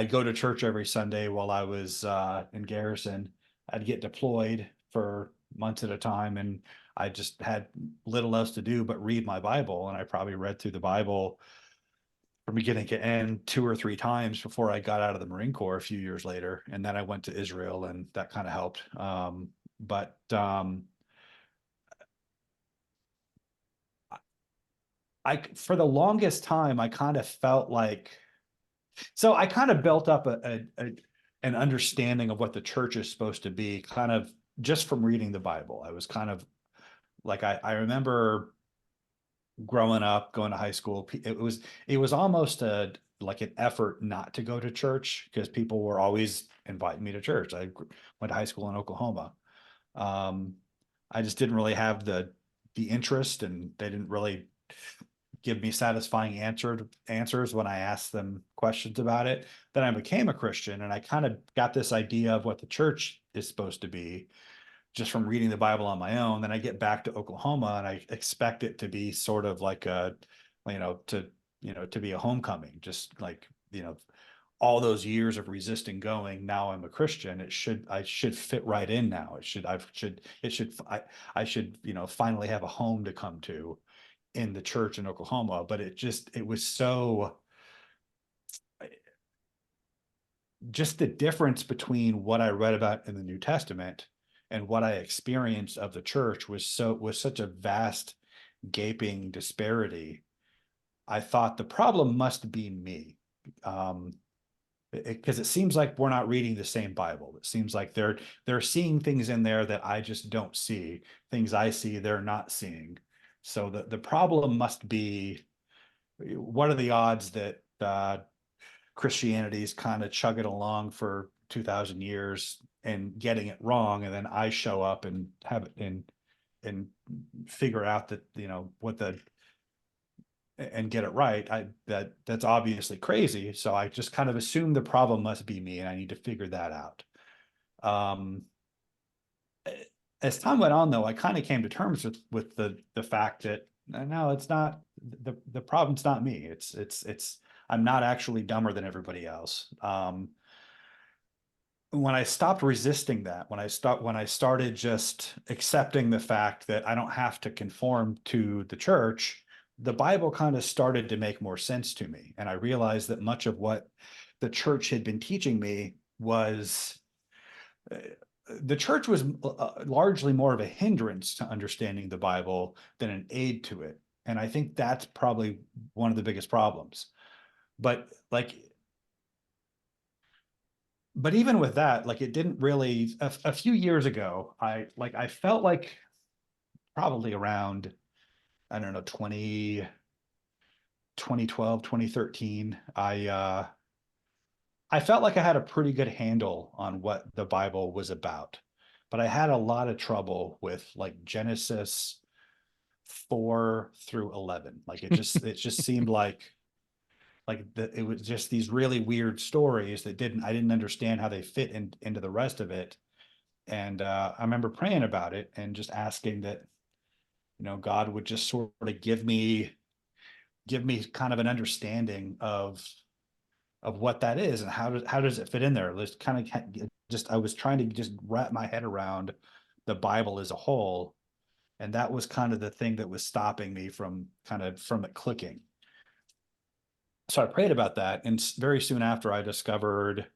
go to church every Sunday while I was in garrison. I'd get deployed for months at a time, and I just had little else to do but read my Bible. And I probably read through the Bible from beginning to end 2 or 3 times before I got out of the Marine Corps a few years later. And then I went to Israel, and that kind of helped. But for the longest time, I kind of felt like, so I kind of built up an understanding of what the church is supposed to be, kind of just from reading the Bible. I was kind of like, I remember growing up, going to high school, it was almost like an effort not to go to church because people were always inviting me to church. I went to high school in Oklahoma. I just didn't really have the interest, and they didn't really give me satisfying answers when I asked them questions about it. Then I became a Christian, and I kind of got this idea of what the church is supposed to be just from reading the Bible on my own. Then I get back to Oklahoma, and I expect it to be sort of like to be a homecoming, just like, all those years of resisting going. Now I'm a Christian. I should fit right in now. I should, finally have a home to come to in the church in Oklahoma. But it was so, just the difference between what I read about in the New Testament and what I experienced of the church was such a vast, gaping disparity. I thought the problem must be me. Because it seems like we're not reading the same Bible. It seems like they're seeing things in there that I just don't see. Things I see, they're not seeing. So the problem must be, what are the odds that Christianity's kind of chugging along for 2,000 years and getting it wrong, and then I show up and have it and figure out that, and get it right. That's obviously crazy. So I just kind of assume the problem must be me, and I need to figure that out. As time went on, though, I kind of came to terms with the fact that no, it's not the problem's not me. It's I'm not actually dumber than everybody else. When I stopped resisting that, when I started just accepting the fact that I don't have to conform to the church, the Bible kind of started to make more sense to me. And I realized that much of what the church had been teaching me was, the church was largely more of a hindrance to understanding the Bible than an aid to it. And I think that's probably one of the biggest problems. But even with that, like, it didn't really, a few years ago, I felt like, probably around, I don't know, 2012, 2013, I felt like I had a pretty good handle on what the Bible was about, but I had a lot of trouble with like Genesis 4 through 11. Like, it just seemed like it was just these really weird stories that I didn't understand how they fit into the rest of it. And I remember praying about it and just asking that, God would just sort of give me kind of an understanding of what that is, and how does it fit in there. Let's kind of just, I was trying to just wrap my head around the Bible as a whole. And that was kind of the thing that was stopping me from it clicking. So I prayed about that, and very soon after, I discovered,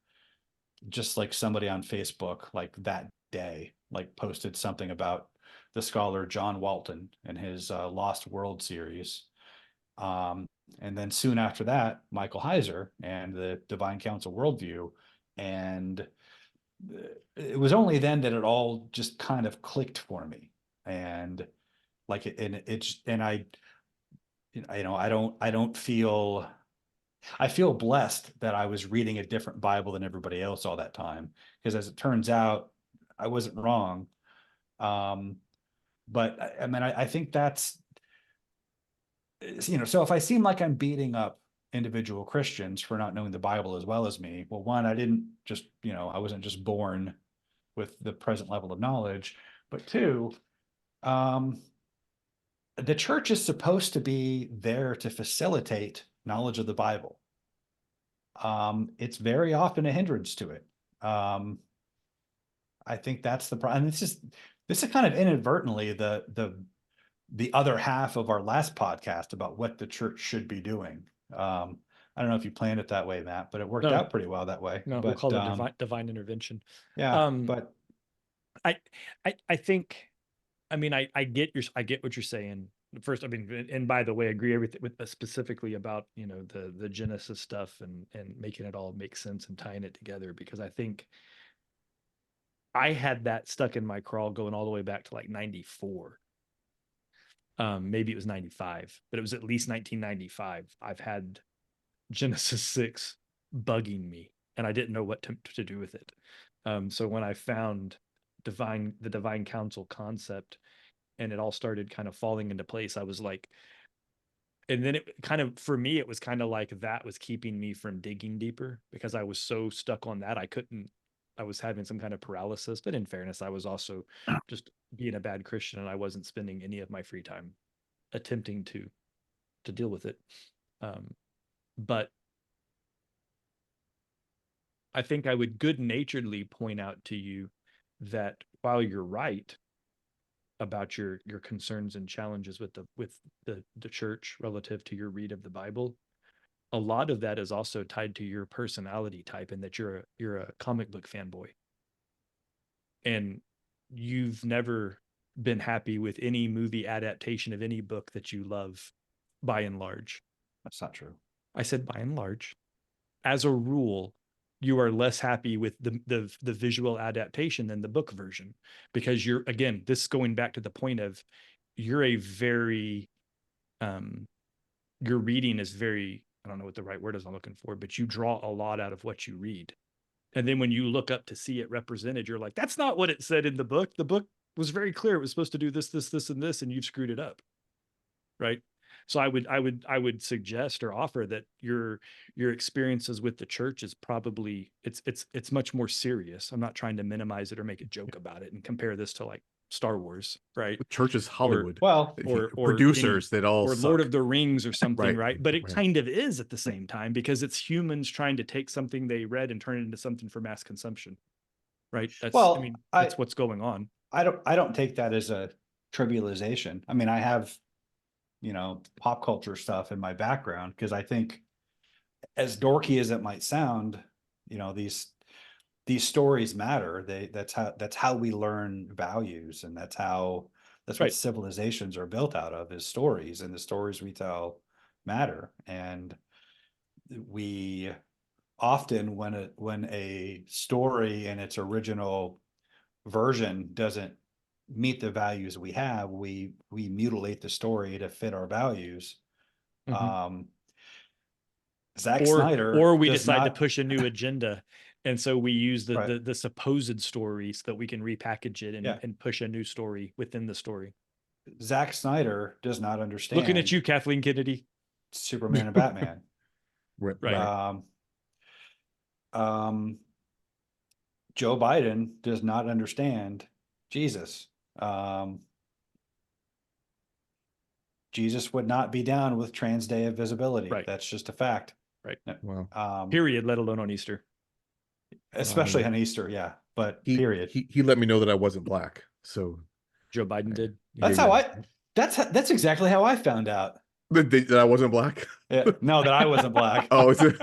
just like somebody on Facebook, like that day, like posted something about the scholar John Walton and his Lost World series. And then soon after that, Michael Heiser and the Divine Council Worldview. And it was only then that it all just kind of clicked for me. And like, I don't feel I feel blessed that I was reading a different Bible than everybody else all that time, because as it turns out, I wasn't wrong. But I mean, I think that's, so if I seem like I'm beating up individual Christians for not knowing the Bible as well as me, well, one, I didn't just, I wasn't just born with the present level of knowledge, but two, the church is supposed to be there to facilitate knowledge of the Bible. It's very often a hindrance to it. I think that's the problem. This is kind of inadvertently the other half of our last podcast about what the church should be doing. I don't know if you planned it that way, Matt, but it worked out pretty well that way. No, but, we'll call it divine intervention. Yeah, but I think, I mean, I get what you're saying. First, I mean, and by the way, I agree everything with specifically about, the Genesis stuff and making it all make sense and tying it together, because I think I had that stuck in my crawl going all the way back to like 94. Maybe it was 95, but it was at least 1995. I've had Genesis 6 bugging me, and I didn't know what to do with it. So when I found the divine counsel concept, and it all started kind of falling into place, I was like, and then it kind of, for me, it was kind of like that was keeping me from digging deeper, because I was so stuck on that. I was having some kind of paralysis, but in fairness, I was also just being a bad Christian, and I wasn't spending any of my free time attempting to deal with it. But I think I would good-naturedly point out to you that while you're right about your concerns and challenges with the church relative to your read of the Bible, a lot of that is also tied to your personality type, and that you're a comic book fanboy, and you've never been happy with any movie adaptation of any book that you love, by and large. that's not true. I said by and large. As a rule, you are less happy with the visual adaptation than the book version, because you're, again, this is going back to the point of you're a very your reading is very, I don't know what the right word is I'm looking for, but you draw a lot out of what you read. And then when you look up to see it represented, you're like, that's not what it said in the book. The book was very clear. It was supposed to do this, this, this, and this, and you've screwed it up. Right. So I would suggest or offer that your experiences with the church is probably, it's much more serious. I'm not trying to minimize it or make a joke about it and compare this to like Star Wars, right? The church is Hollywood. Or producers that all or suck. Lord of the Rings or something, right? But it right. kind of is at the same time, because it's humans trying to take something they read and turn it into something for mass consumption, right? That's, Well, I mean, that's what's going on. I don't take that as a trivialization. I mean, I have, pop culture stuff in my background, because I think, as dorky as it might sound, these stories matter. That's how we learn values, and that's what Right. civilizations are built out of, is stories, and the stories we tell matter. And we often, when a story in its original version doesn't meet the values we have, we mutilate the story to fit our values. Zack Snyder, or we decide to push a new agenda, and so we use the supposed story so that we can repackage it and push a new story within the story. Zack Snyder does not understand. Looking at you, Kathleen Kennedy. Superman and Batman. Right. Joe Biden does not understand Jesus. Jesus would not be down with Trans Day of Visibility. Right. That's just a fact. Right. Wow. Period, let alone on Easter. Especially on Easter, yeah. But period. He let me know that I wasn't black. So Joe Biden did. That's exactly how I found out. That I wasn't black? Yeah, no, that I wasn't black. Oh, is it?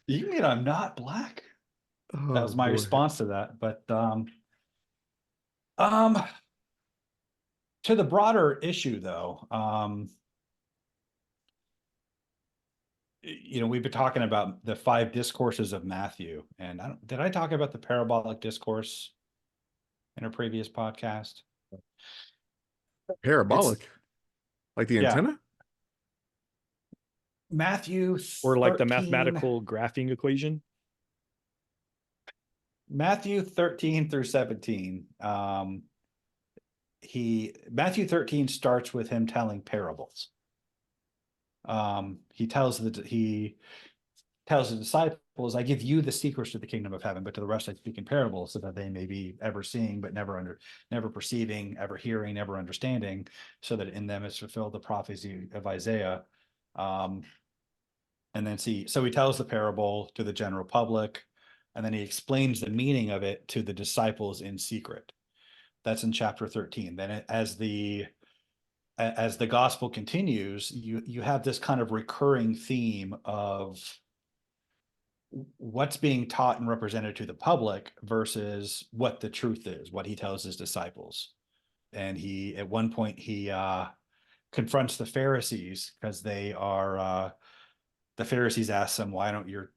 You mean I'm not black? That was my response to that. But to the broader issue, though, we've been talking about the 5 discourses of Matthew, and did I talk about the parabolic discourse in a previous podcast? Parabolic, like the antenna? Matthew or like the 13, mathematical graphing equation? Matthew 13 through 17. Matthew 13 starts with him telling parables. He tells the disciples, I give you the secrets to the kingdom of heaven, but to the rest I speak in parables, so that they may be ever seeing, but never perceiving, ever hearing, never understanding, so that in them is fulfilled the prophecy of Isaiah. And then so he tells the parable to the general public, and then he explains the meaning of it to the disciples in secret. That's in chapter 13. Then as the gospel continues, you have this kind of recurring theme of what's being taught and represented to the public versus what the truth is, what he tells his disciples. And at one point he confronts the Pharisees, because the Pharisees ask him, why don't your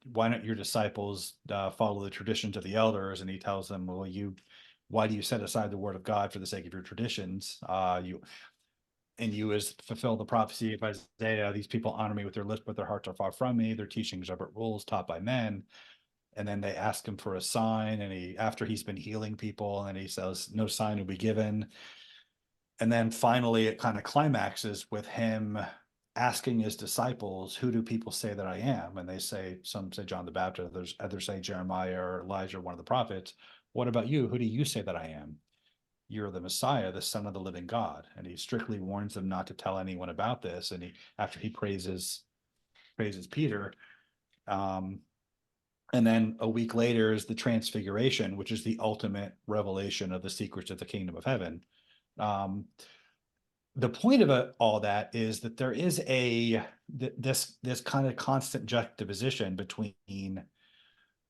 disciples follow the traditions of the elders? And he tells them, well, why do you set aside the word of God for the sake of your traditions? You as fulfill the prophecy of Isaiah, these people honor me with their lips, but their hearts are far from me. Their teachings are but rules taught by men. And then they ask him for a sign, and after he's been healing people, and he says, no sign will be given. And then finally it kind of climaxes with him asking his disciples, who do people say that I am? And some say John the Baptist, others say Jeremiah or Elijah, one of the prophets. What about you? Who do you say that I am? You're the Messiah, the Son of the living God. And he strictly warns them not to tell anyone about this. And after he praises Peter, and then a week later is the Transfiguration, which is the ultimate revelation of the secrets of the kingdom of heaven. The point of all that is that there is this kind of constant juxtaposition between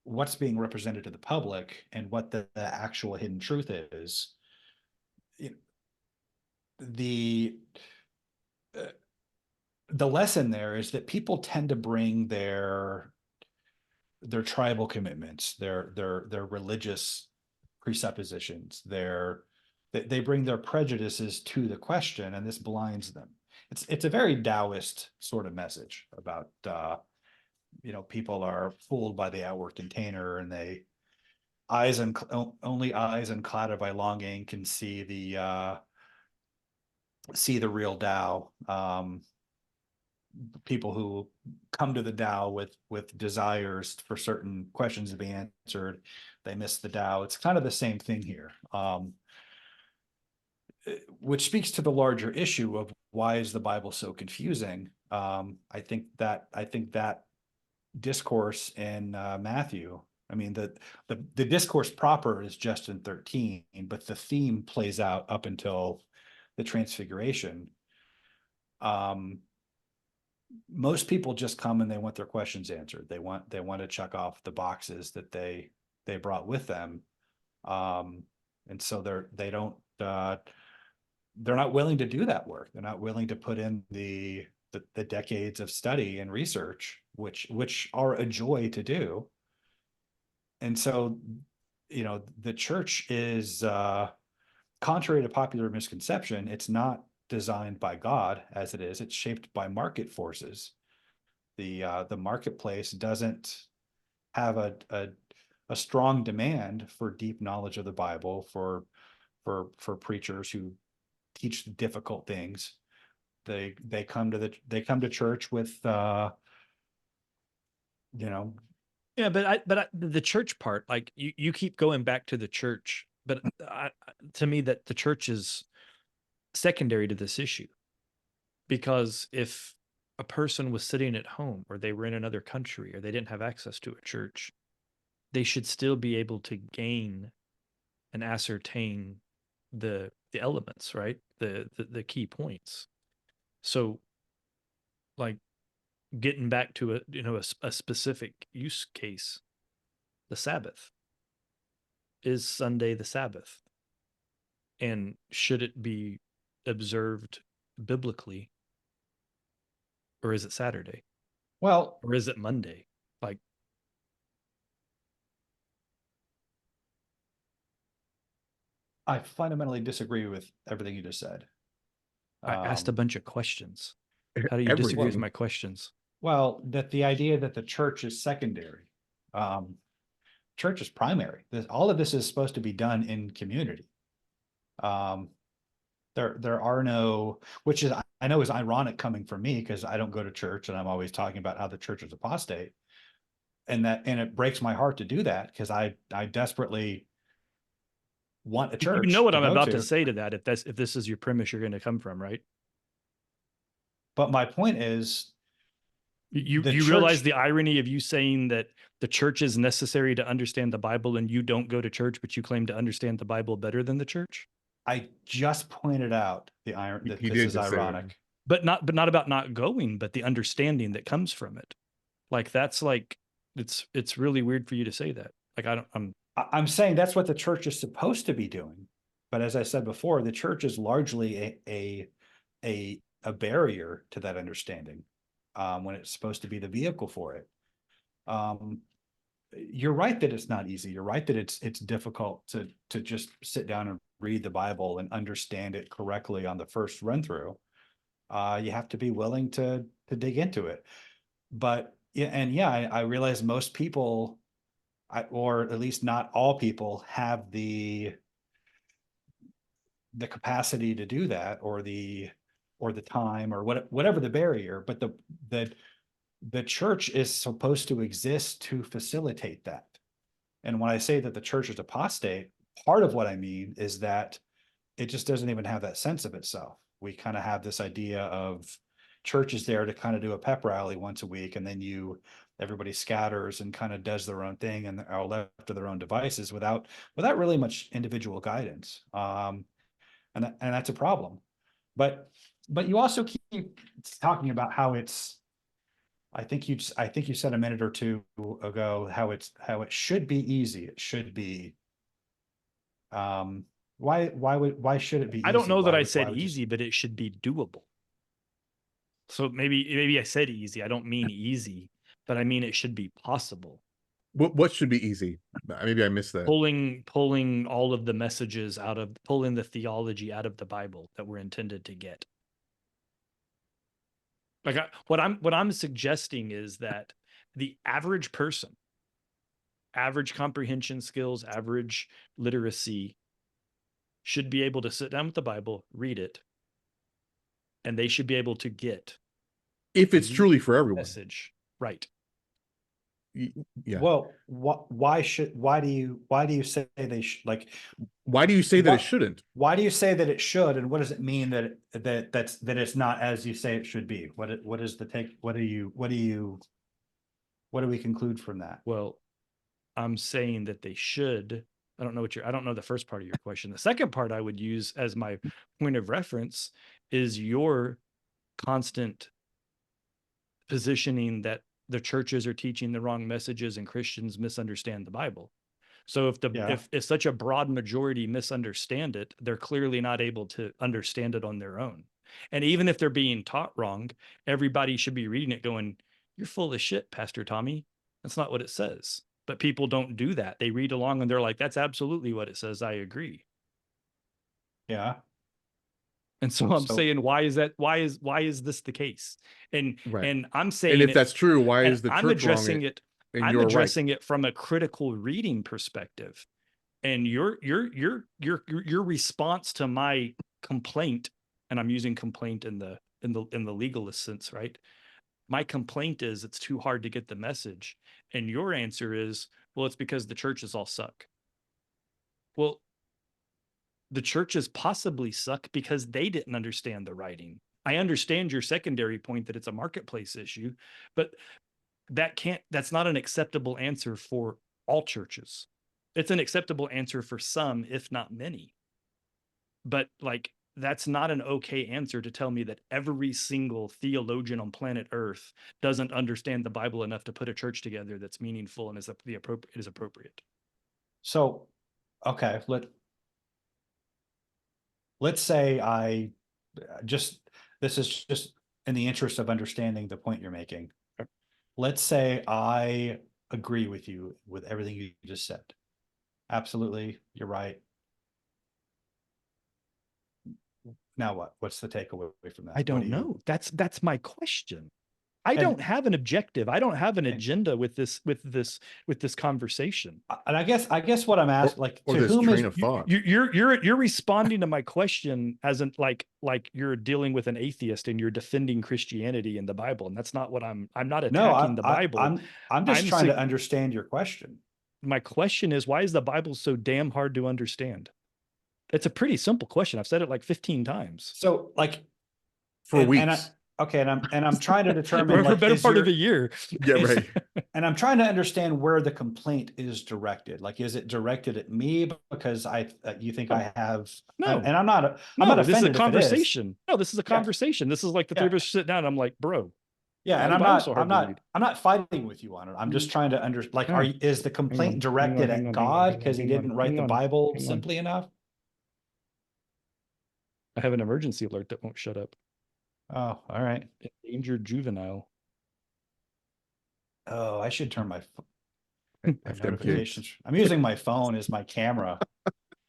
what's being represented to the public and what the actual hidden truth is. The lesson there is that people tend to bring their tribal commitments, their religious presuppositions, they bring their prejudices to the question, and this blinds them. It's a very Taoist sort of message about people are fooled by the outward container, and only eyes unclouded by longing can see the real Tao. People who come to the Tao with desires for certain questions to be answered, they miss the Tao. It's kind of the same thing here, which speaks to the larger issue of why is the Bible so confusing. I think that discourse in Matthew, I mean, the discourse proper is just in 13, but the theme plays out up until the Transfiguration. Most people just come and they want their questions answered. They want to check off the boxes that they brought with them, and so they're not willing to do that work. They're not willing to put in the decades of study and research, which are a joy to do. And so, the church is, contrary to popular misconception, it's not designed by God as it is. It's shaped by market forces. The marketplace doesn't have a strong demand for deep knowledge of the Bible, for preachers who teach difficult things. They come to church with Yeah, but the church part, like you keep going back to the church, but to me that the church is secondary to this issue, because if a person was sitting at home, or they were in another country, or they didn't have access to a church, they should still be able to gain and ascertain the elements, right? The key points. So, like, getting back to a specific use case, the Sabbath. Is Sunday the Sabbath? And should it be observed biblically, or is it Saturday? well, Or is it Monday? Like, I fundamentally disagree with everything you just said. I asked a bunch of questions. How do you disagree with Everything. my questions? Well, that the idea that the church is secondary, church is primary. All of this is supposed to be done in community. There are no, which is, I know is ironic coming from me because I don't go to church and I'm always talking about how the church is apostate. And it breaks my heart to do that because I desperately want a church. You know what to I'm go about to to. say to that, if this is your premise you're going to come from, right? But my point is, You the realize church- the irony of you saying that the church is necessary to understand the Bible and you don't go to church, but you claim to understand the Bible better than the church? I just pointed out the irony that He this did is just say that. ironic. But not about not going, but the understanding that comes from it. Like that's like it's really weird for you to say that. Like I'm saying that's what the church is supposed to be doing. But as I said before, the church is largely a barrier to that understanding, when it's supposed to be the vehicle for it. You're right that it's not easy. You're right that it's difficult to just sit down and read the Bible and understand it correctly on the first run through. You have to be willing to dig into it. But I realize most people, or at least not all people, have the capacity to do that, or the time, or whatever the barrier. But the church is supposed to exist to facilitate that. And when I say that the church is apostate, part of what I mean is that it just doesn't even have that sense of itself. We kind of have this idea of church is there to kind of do a pep rally once a week, and then everybody scatters and kind of does their own thing and are left to their own devices without really much individual guidance. And that's a problem. But you also keep talking about how it's, I think you said a minute or two ago how it should be easy. It should be, why should it be easy? I don't know that I said why would you- easy, but it should be doable. So maybe I said easy. I don't mean easy, but I mean it should be possible. What should be easy? Maybe I missed that. Pulling all of the messages pulling the theology out of the Bible that we're intended to get. Like what I'm suggesting is that the average person, average comprehension skills, average literacy, should be able to sit down with the Bible, read it, and they should be able to get, if it's truly for everyone. Message, right? Yeah. Well, why do you say they should, like, why do you say that it shouldn't? why do you say that it should, and what does it mean that it's not as you say it should be? What is the take? What do we conclude from that? Well, I'm saying that they should. I don't know the first part of your question. The second part I would use as my point of reference is your constant positioning that the churches are teaching the wrong messages and Christians misunderstand the Bible. So if such a broad majority misunderstand it, they're clearly not able to understand it on their own. And even if they're being taught wrong, everybody should be reading it going, "You're full of shit, Pastor Tommy. That's not what it says." But people don't do that. They read along and they're like, "That's absolutely what it says. I agree." Yeah. And so I'm saying, why is this the case? And Right. and I'm saying, And if that's true, why is the I'm church addressing wrong? it. And I'm you're addressing right. it from a critical reading perspective. And your response to my complaint, and I'm using complaint in the legalist sense, right? My complaint is it's too hard to get the message. And your answer is, well, it's because the churches all suck. Well, the churches possibly suck because they didn't understand the writing. I understand your secondary point that it's a marketplace issue, but that's not an acceptable answer for all churches. It's an acceptable answer for some, if not many. But like, that's not an okay answer to tell me that every single theologian on planet Earth doesn't understand the Bible enough to put a church together that's meaningful and is appropriate. So, okay, let's say this is just in the interest of understanding the point you're making. Let's say I agree with you with everything you just said. Absolutely, you're right. Now what? What's the takeaway from that? I don't know. That's my question. I don't And- have an objective. I don't have an and- agenda with this conversation. And I guess what I'm asking, like, or to this whom is train of thought. You're responding to my question as in like you're dealing with an atheist and you're defending Christianity and the Bible, and that's not what I'm not no, attacking the Bible. I'm just I'm trying to sig- understand your question. My question is, why is the Bible so damn hard to understand? It's a pretty simple question. I've said it like 15 times So like, For and weeks. I'm trying to determine, for a like, better is part of your- a year. Yeah, right. and I'm trying to understand where the complaint is directed. Like, is it directed at me because you think I have, No. and I'm not No, this is a offended if it is. conversation. No, this is a Yeah. conversation. This is like the three of Yeah. us sit down. I'm like, bro, Yeah, why and the Bible's so hard to read? I'm not fighting with you on it. I'm just trying to like, No. is the complaint directed at God because he didn't write the Bible simply enough? I have an emergency alert that won't shut up. Oh, all right. Endangered juvenile. Oh, I should turn my FMK. notifications. I'm using my phone as my camera.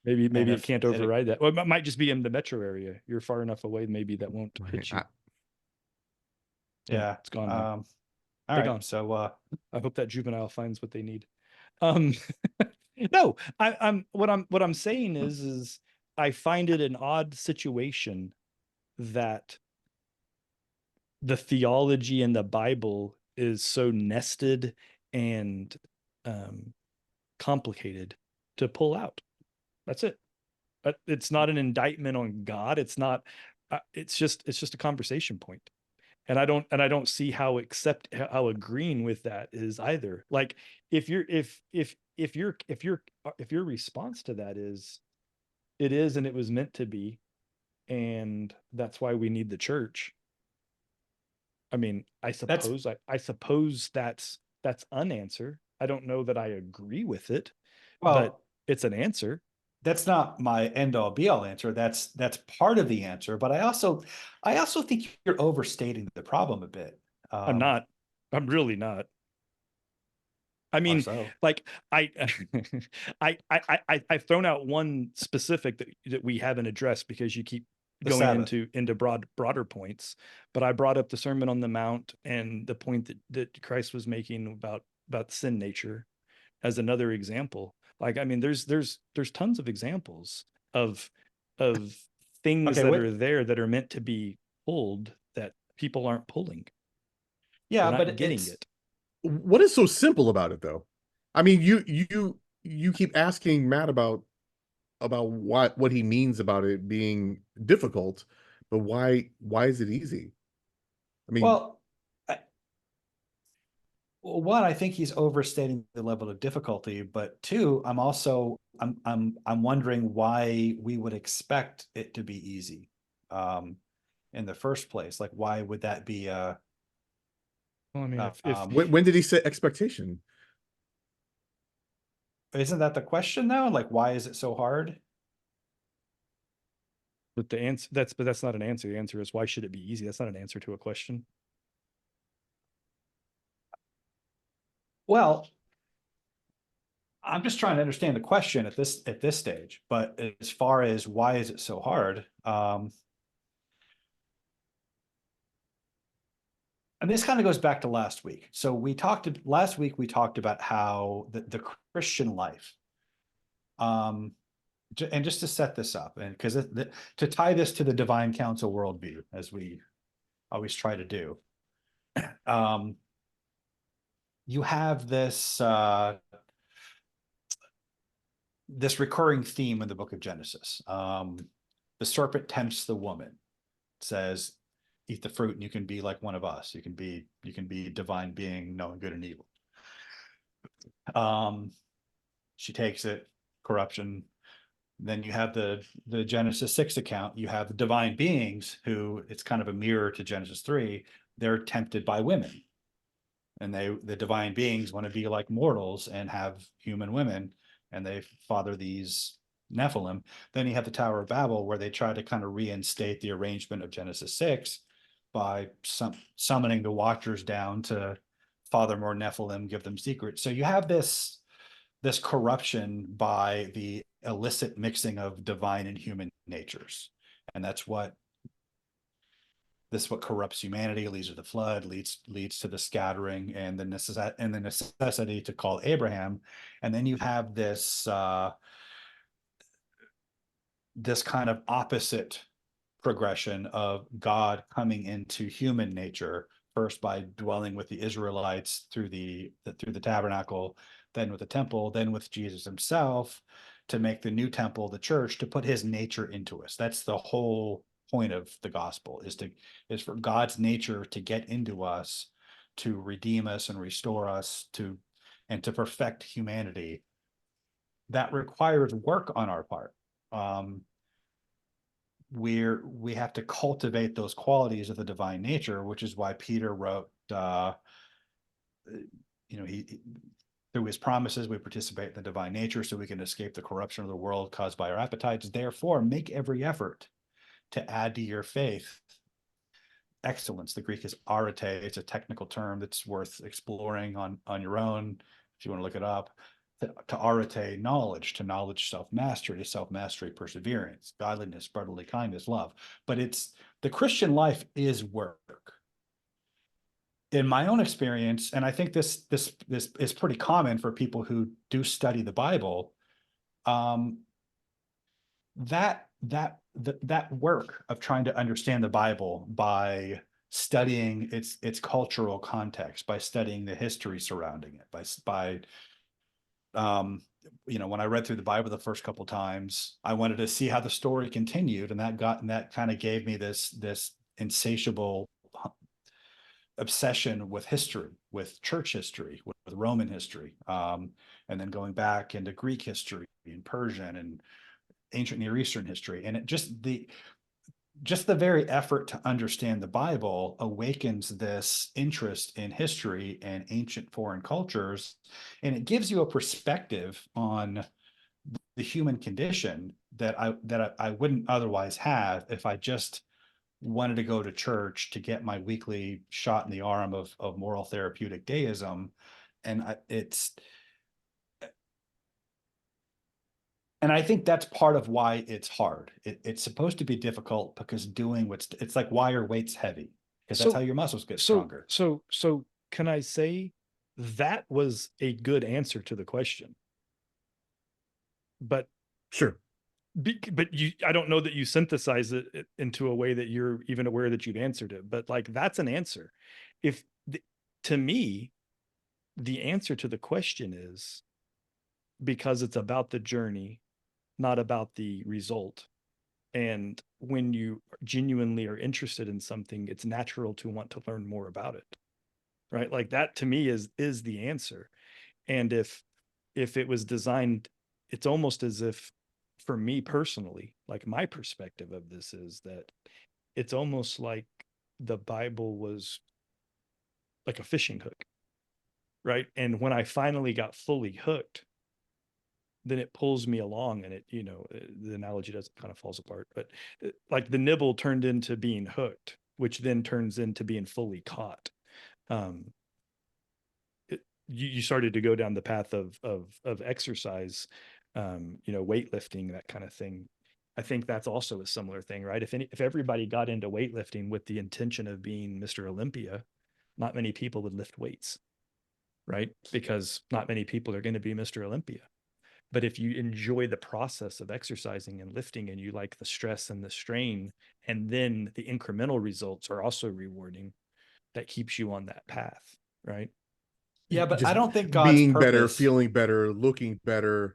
Maybe And it if- can't and it- override that. Well, it might just be in the metro area. You're far enough away, maybe that won't hit you. Yeah. It's gone now. All They're right. gone. So I hope that juvenile finds what they need. No, what I'm saying is I find it an odd situation that the theology in the Bible is so nested and complicated to pull out. That's it. But it's not an indictment on God. It's not. It's just a conversation point. And I don't see how agreeing with that is either. Like if your response to that is it is and it was meant to be, and that's why we need the church. I mean, I suppose that's an answer. I don't know that I agree with it, but well, it's an answer. that's not my end all be all answer. That's part of the answer. But I also think you're overstating the problem a bit. I'm not. I'm really not. I mean, so. like I've thrown out one specific that we haven't addressed because you keep The going Sabbath. into broader points. But I brought up the Sermon on the Mount and the point that Christ was making about sin nature as another example. Like, I mean, there's tons of examples of things Okay, that what- are there that are meant to be pulled that people aren't pulling. Yeah, They're not but getting it's, it. What is so simple about it, though? I mean, you keep asking Matt about what he means about it being difficult, but why is it easy? I mean, well, one, I think he's overstating the level of difficulty, but two, I'm wondering why we would expect it to be easy in the first place. Like, why would that be Well, I mean, if when did he set expectation? isn't that the question though? Like, why is it so hard? but the answer that's not an answer. The answer is why should it be easy? That's not an answer to a question. Well, I'm just trying to understand the question at this stage, but as far as why is it so hard? And this kind of goes back to last week. So last week we talked about how the Christian life, and just to set this up, and because to tie this to the divine counsel worldview, as we always try to do, you have this this recurring theme in the book of Genesis. The serpent tempts the woman, says, eat the fruit and you can be like one of us. You can be a divine being, knowing good and evil. She takes it, corruption. Then you have the Genesis 6 account. You have the divine beings who, it's kind of a mirror to Genesis 3. They're tempted by women. And the divine beings want to be like mortals and have human women, and they father these Nephilim. Then you have the Tower of Babel, where they try to kind of reinstate the arrangement of Genesis 6 by summoning the Watchers down to father more Nephilim, give them secrets. So you have this corruption by the illicit mixing of divine and human natures. And that's what this is what corrupts humanity, leads to the flood, leads to the scattering and the necessity to call Abraham. And then you have this this kind of opposite progression of God coming into human nature, first by dwelling with the Israelites through the tabernacle, then with the temple, then with Jesus himself, to make the new temple, the church, to put his nature into us. That's the whole point of the gospel, is for God's nature to get into us, to redeem us and restore us, and to perfect humanity. That requires work on our part. We have to cultivate those qualities of the divine nature, which is why Peter wrote, he through his promises, we participate in the divine nature so we can escape the corruption of the world caused by our appetites. Therefore, make every effort to add to your faith excellence. The Greek is arete. It's a technical term that's worth exploring on your own if you want to look it up. To arete, knowledge, to knowledge, self-mastery, to self-mastery, perseverance, godliness, brotherly kindness, love. But the Christian life is work. In my own experience, and I think this is pretty common for people who do study the Bible, that work of trying to understand the Bible by studying its cultural context, by studying the history surrounding it, by when I read through the Bible the first couple times, I wanted to see how the story continued, and that kind of gave me this insatiable obsession with history, with church history, with Roman history, and then going back into Greek history and Persian and ancient Near Eastern history. And it just the very effort to understand the Bible awakens this interest in history and ancient foreign cultures, and it gives you a perspective on the human condition that I wouldn't otherwise have if I just wanted to go to church to get my weekly shot in the arm of moral therapeutic deism. And I think that's part of why it's hard. It's supposed to be difficult because it's like, why are weights heavy? Because that's how your muscles get stronger. So can I say that was a good answer to the question? But sure. But I don't know that you synthesize it into a way that you're even aware that you've answered it. But like, that's an answer. To me, the answer to the question is because it's about the journey, not about the result. And when you genuinely are interested in something, it's natural to want to learn more about it. Right? Like, that to me is the answer. And if it was designed, it's almost as if, for me personally, like, my perspective of this is that it's almost like the Bible was like a fishing hook, right? And when I finally got fully hooked, then it pulls me along, and the analogy kind of falls apart, but like the nibble turned into being hooked, which then turns into being fully caught. You started to go down the path of exercise, weightlifting, that kind of thing. I think that's also a similar thing, right? If everybody got into weightlifting with the intention of being Mr. Olympia, not many people would lift weights, right? Because not many people are going to be Mr. Olympia. But if you enjoy the process of exercising and lifting, and you like the stress and the strain, and then the incremental results are also rewarding, that keeps you on that path, right? Yeah, but Just I don't think God's being better, purpose. feeling better, looking better.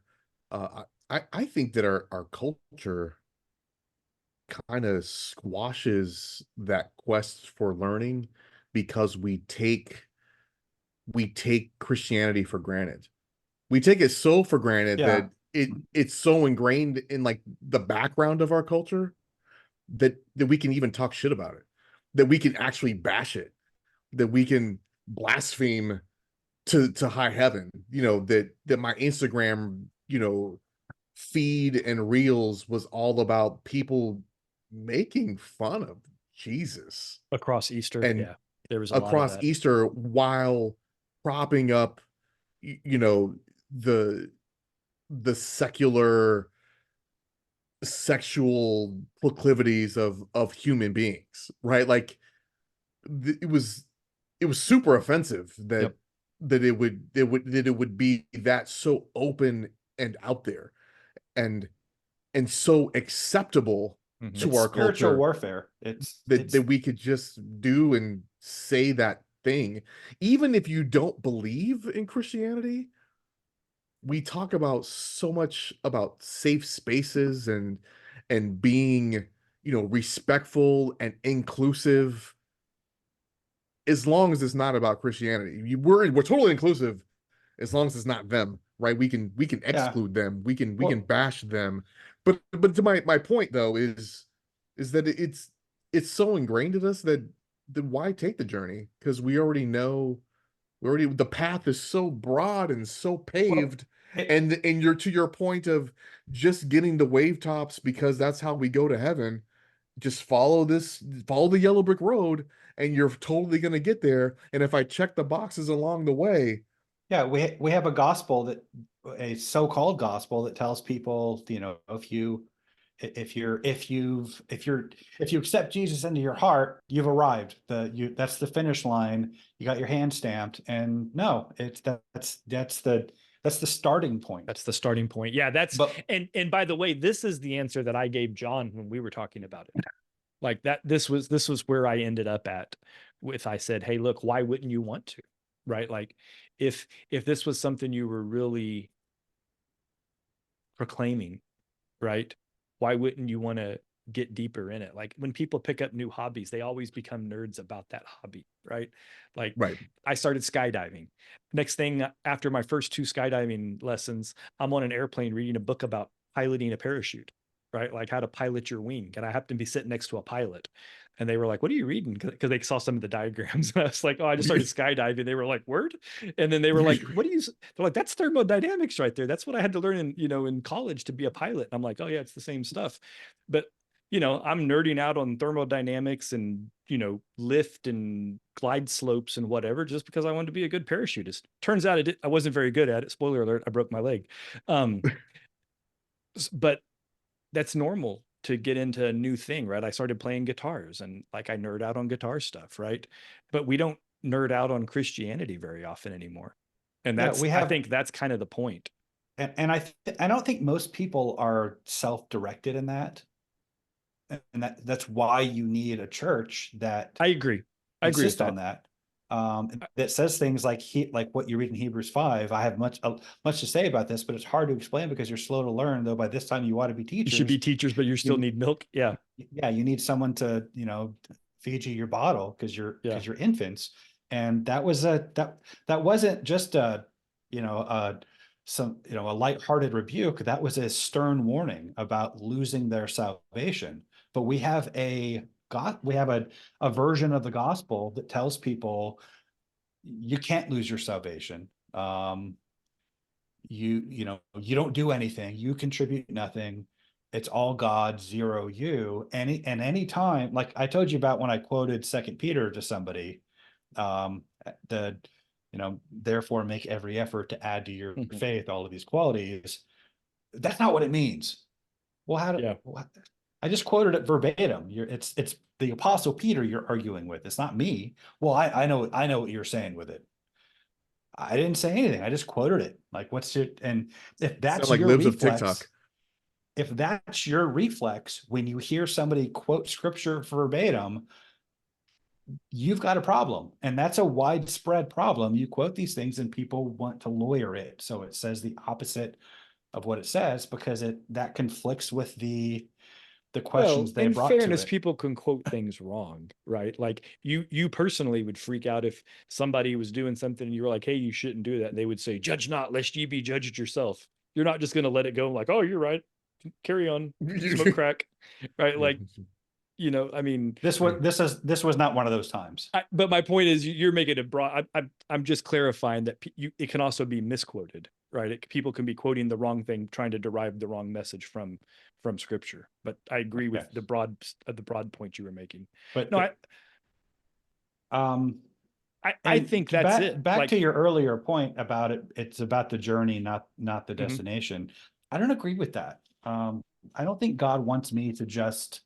I think that our culture kind of squashes that quest for learning because we take Christianity for granted. We take it so for granted Yeah. that it's so ingrained in like the background of our culture that we can even talk shit about it, that we can actually bash it, that we can blaspheme to high heaven, that my Instagram, feed and reels was all about people making fun of Jesus Across Easter, and yeah, there was a lot of across that. Easter, while propping up, the secular sexual proclivities of human beings, right? Like it was super offensive that Yep. it would be that so open and out there and so acceptable Mhm. to It's our spiritual culture warfare. that we could just do and say that thing. Even if you don't believe in Christianity, we talk about so much about safe spaces and being, respectful and inclusive, as long as it's not about Christianity. We're totally inclusive as long as it's not them, right? We can yeah. exclude them, we can Well, bash them. But to my point though is that it's so ingrained in us that why take the journey? Because we already the path is so broad and so well, paved, it, and you're to your point of just getting the wave tops because that's how we go to heaven. Just follow the yellow brick road, and you're totally going to get there. And if I check the boxes along the way, yeah, we have a gospel that a so-called gospel that tells people, if you accept Jesus into your heart, you've arrived. That's the finish line. You got your hand stamped. And no, that's the starting point. That's the starting point. Yeah, But and by the way, this is the answer that I gave John when we were talking about it. Like that, this was where I ended up at with, I said, hey, look, why wouldn't you want to? Right? Like if this was something you were really proclaiming, right? Why wouldn't you want to get deeper in it? Like when people pick up new hobbies, they always become nerds about that hobby, right? Like right. I started skydiving. Next thing, after my first 2 skydiving lessons, I'm on an airplane reading a book about piloting a parachute, right? Like how to pilot your wing. And I happened to be sitting next to a pilot. And they were like, what are you reading? Because they saw some of the diagrams. And I was like, oh, I just started skydiving. They were like, word? And then they were like, what do you, they're like, that's thermodynamics right there. That's what I had to learn in college to be a pilot. And I'm like, oh yeah, it's the same stuff. But I'm nerding out on thermodynamics and, lift and glide slopes and whatever, just because I wanted to be a good parachutist. Turns out I wasn't very good at it. Spoiler alert, I broke my leg. But that's normal to get into a new thing, right? I started playing guitars and like I nerd out on guitar stuff, right? But we don't nerd out on Christianity very often anymore. And yeah, I think that's kind of the point. and I don't think most people are self-directed in that. And that's why you need a church that I agree. I agree with insist on that. that. That says things like what you read in Hebrews 5. I have much to say about this, but it's hard to explain because you're slow to learn. Though by this time you ought to be You should be teachers. teachers, but you still need milk. Yeah. Yeah, you need someone to feed you your bottle because Yeah. you're infants. And that wasn't just a a lighthearted rebuke. That was a stern warning about losing their salvation. But we have a version of the gospel that tells people you can't lose your salvation. You don't do anything, you contribute nothing, it's all God, zero you. Any time, like I told you about when I quoted Second Peter to somebody, the therefore make every effort to add to your faith all of these qualities. That's not what it means. Well, Yeah. I just quoted it verbatim. It's the Apostle Peter you're arguing with. It's not me. Well, I know what you're saying with it. I didn't say anything. I just quoted it. Like, what's it? And if Sound that's like your libs of TikTok. reflex, if that's your reflex when you hear somebody quote scripture verbatim, you've got a problem. And that's a widespread problem. You quote these things and people want to lawyer it. So it says the opposite of what it says because that conflicts with the Well, questions they in brought to fairness, it. people can quote things wrong, right? Like you personally would freak out if somebody was doing something and you were like, hey, you shouldn't do that. And they would say, judge not, lest ye be judged yourself. You're not just going to let it go like, oh, you're right. Carry on, smoke crack, right? Like, I mean, This was not one of those times. but my point is, you're making it broad. I'm just clarifying that it can also be misquoted, right? People can be quoting the wrong thing, trying to derive the wrong message from scripture. But I agree with Yes. the broad point you were making. But No, I think that's it. Back Like, to your earlier point about it, it's about the journey, not the Mhm. destination. I don't agree with that. don't think God wants me to just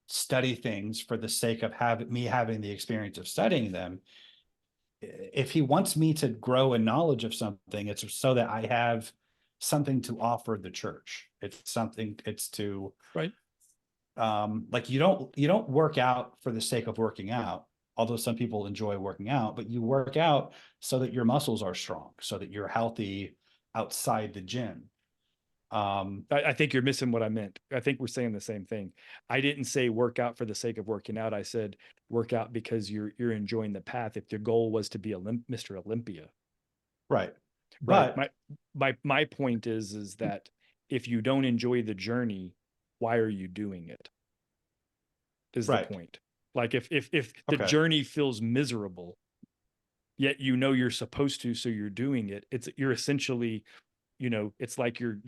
study things for the sake of having the experience of studying them. If he wants me to grow in knowledge of something, it's so that I have something to offer the church. It's to, Right. like you don't work out for the sake of working out, although some people enjoy working out, but you work out so that your muscles are strong, so that you're healthy outside the gym. I think you're missing what I meant. I think we're saying the same thing. I didn't say work out for the sake of working out. I said work out because you're enjoying the path. If your goal was to be Mr. Olympia, right. right? But My point is that if you don't enjoy the journey, why are you doing it? Is the right. point. Like if the Okay. journey feels miserable, yet you know you're supposed to, so you're doing it. You're essentially, it's like you're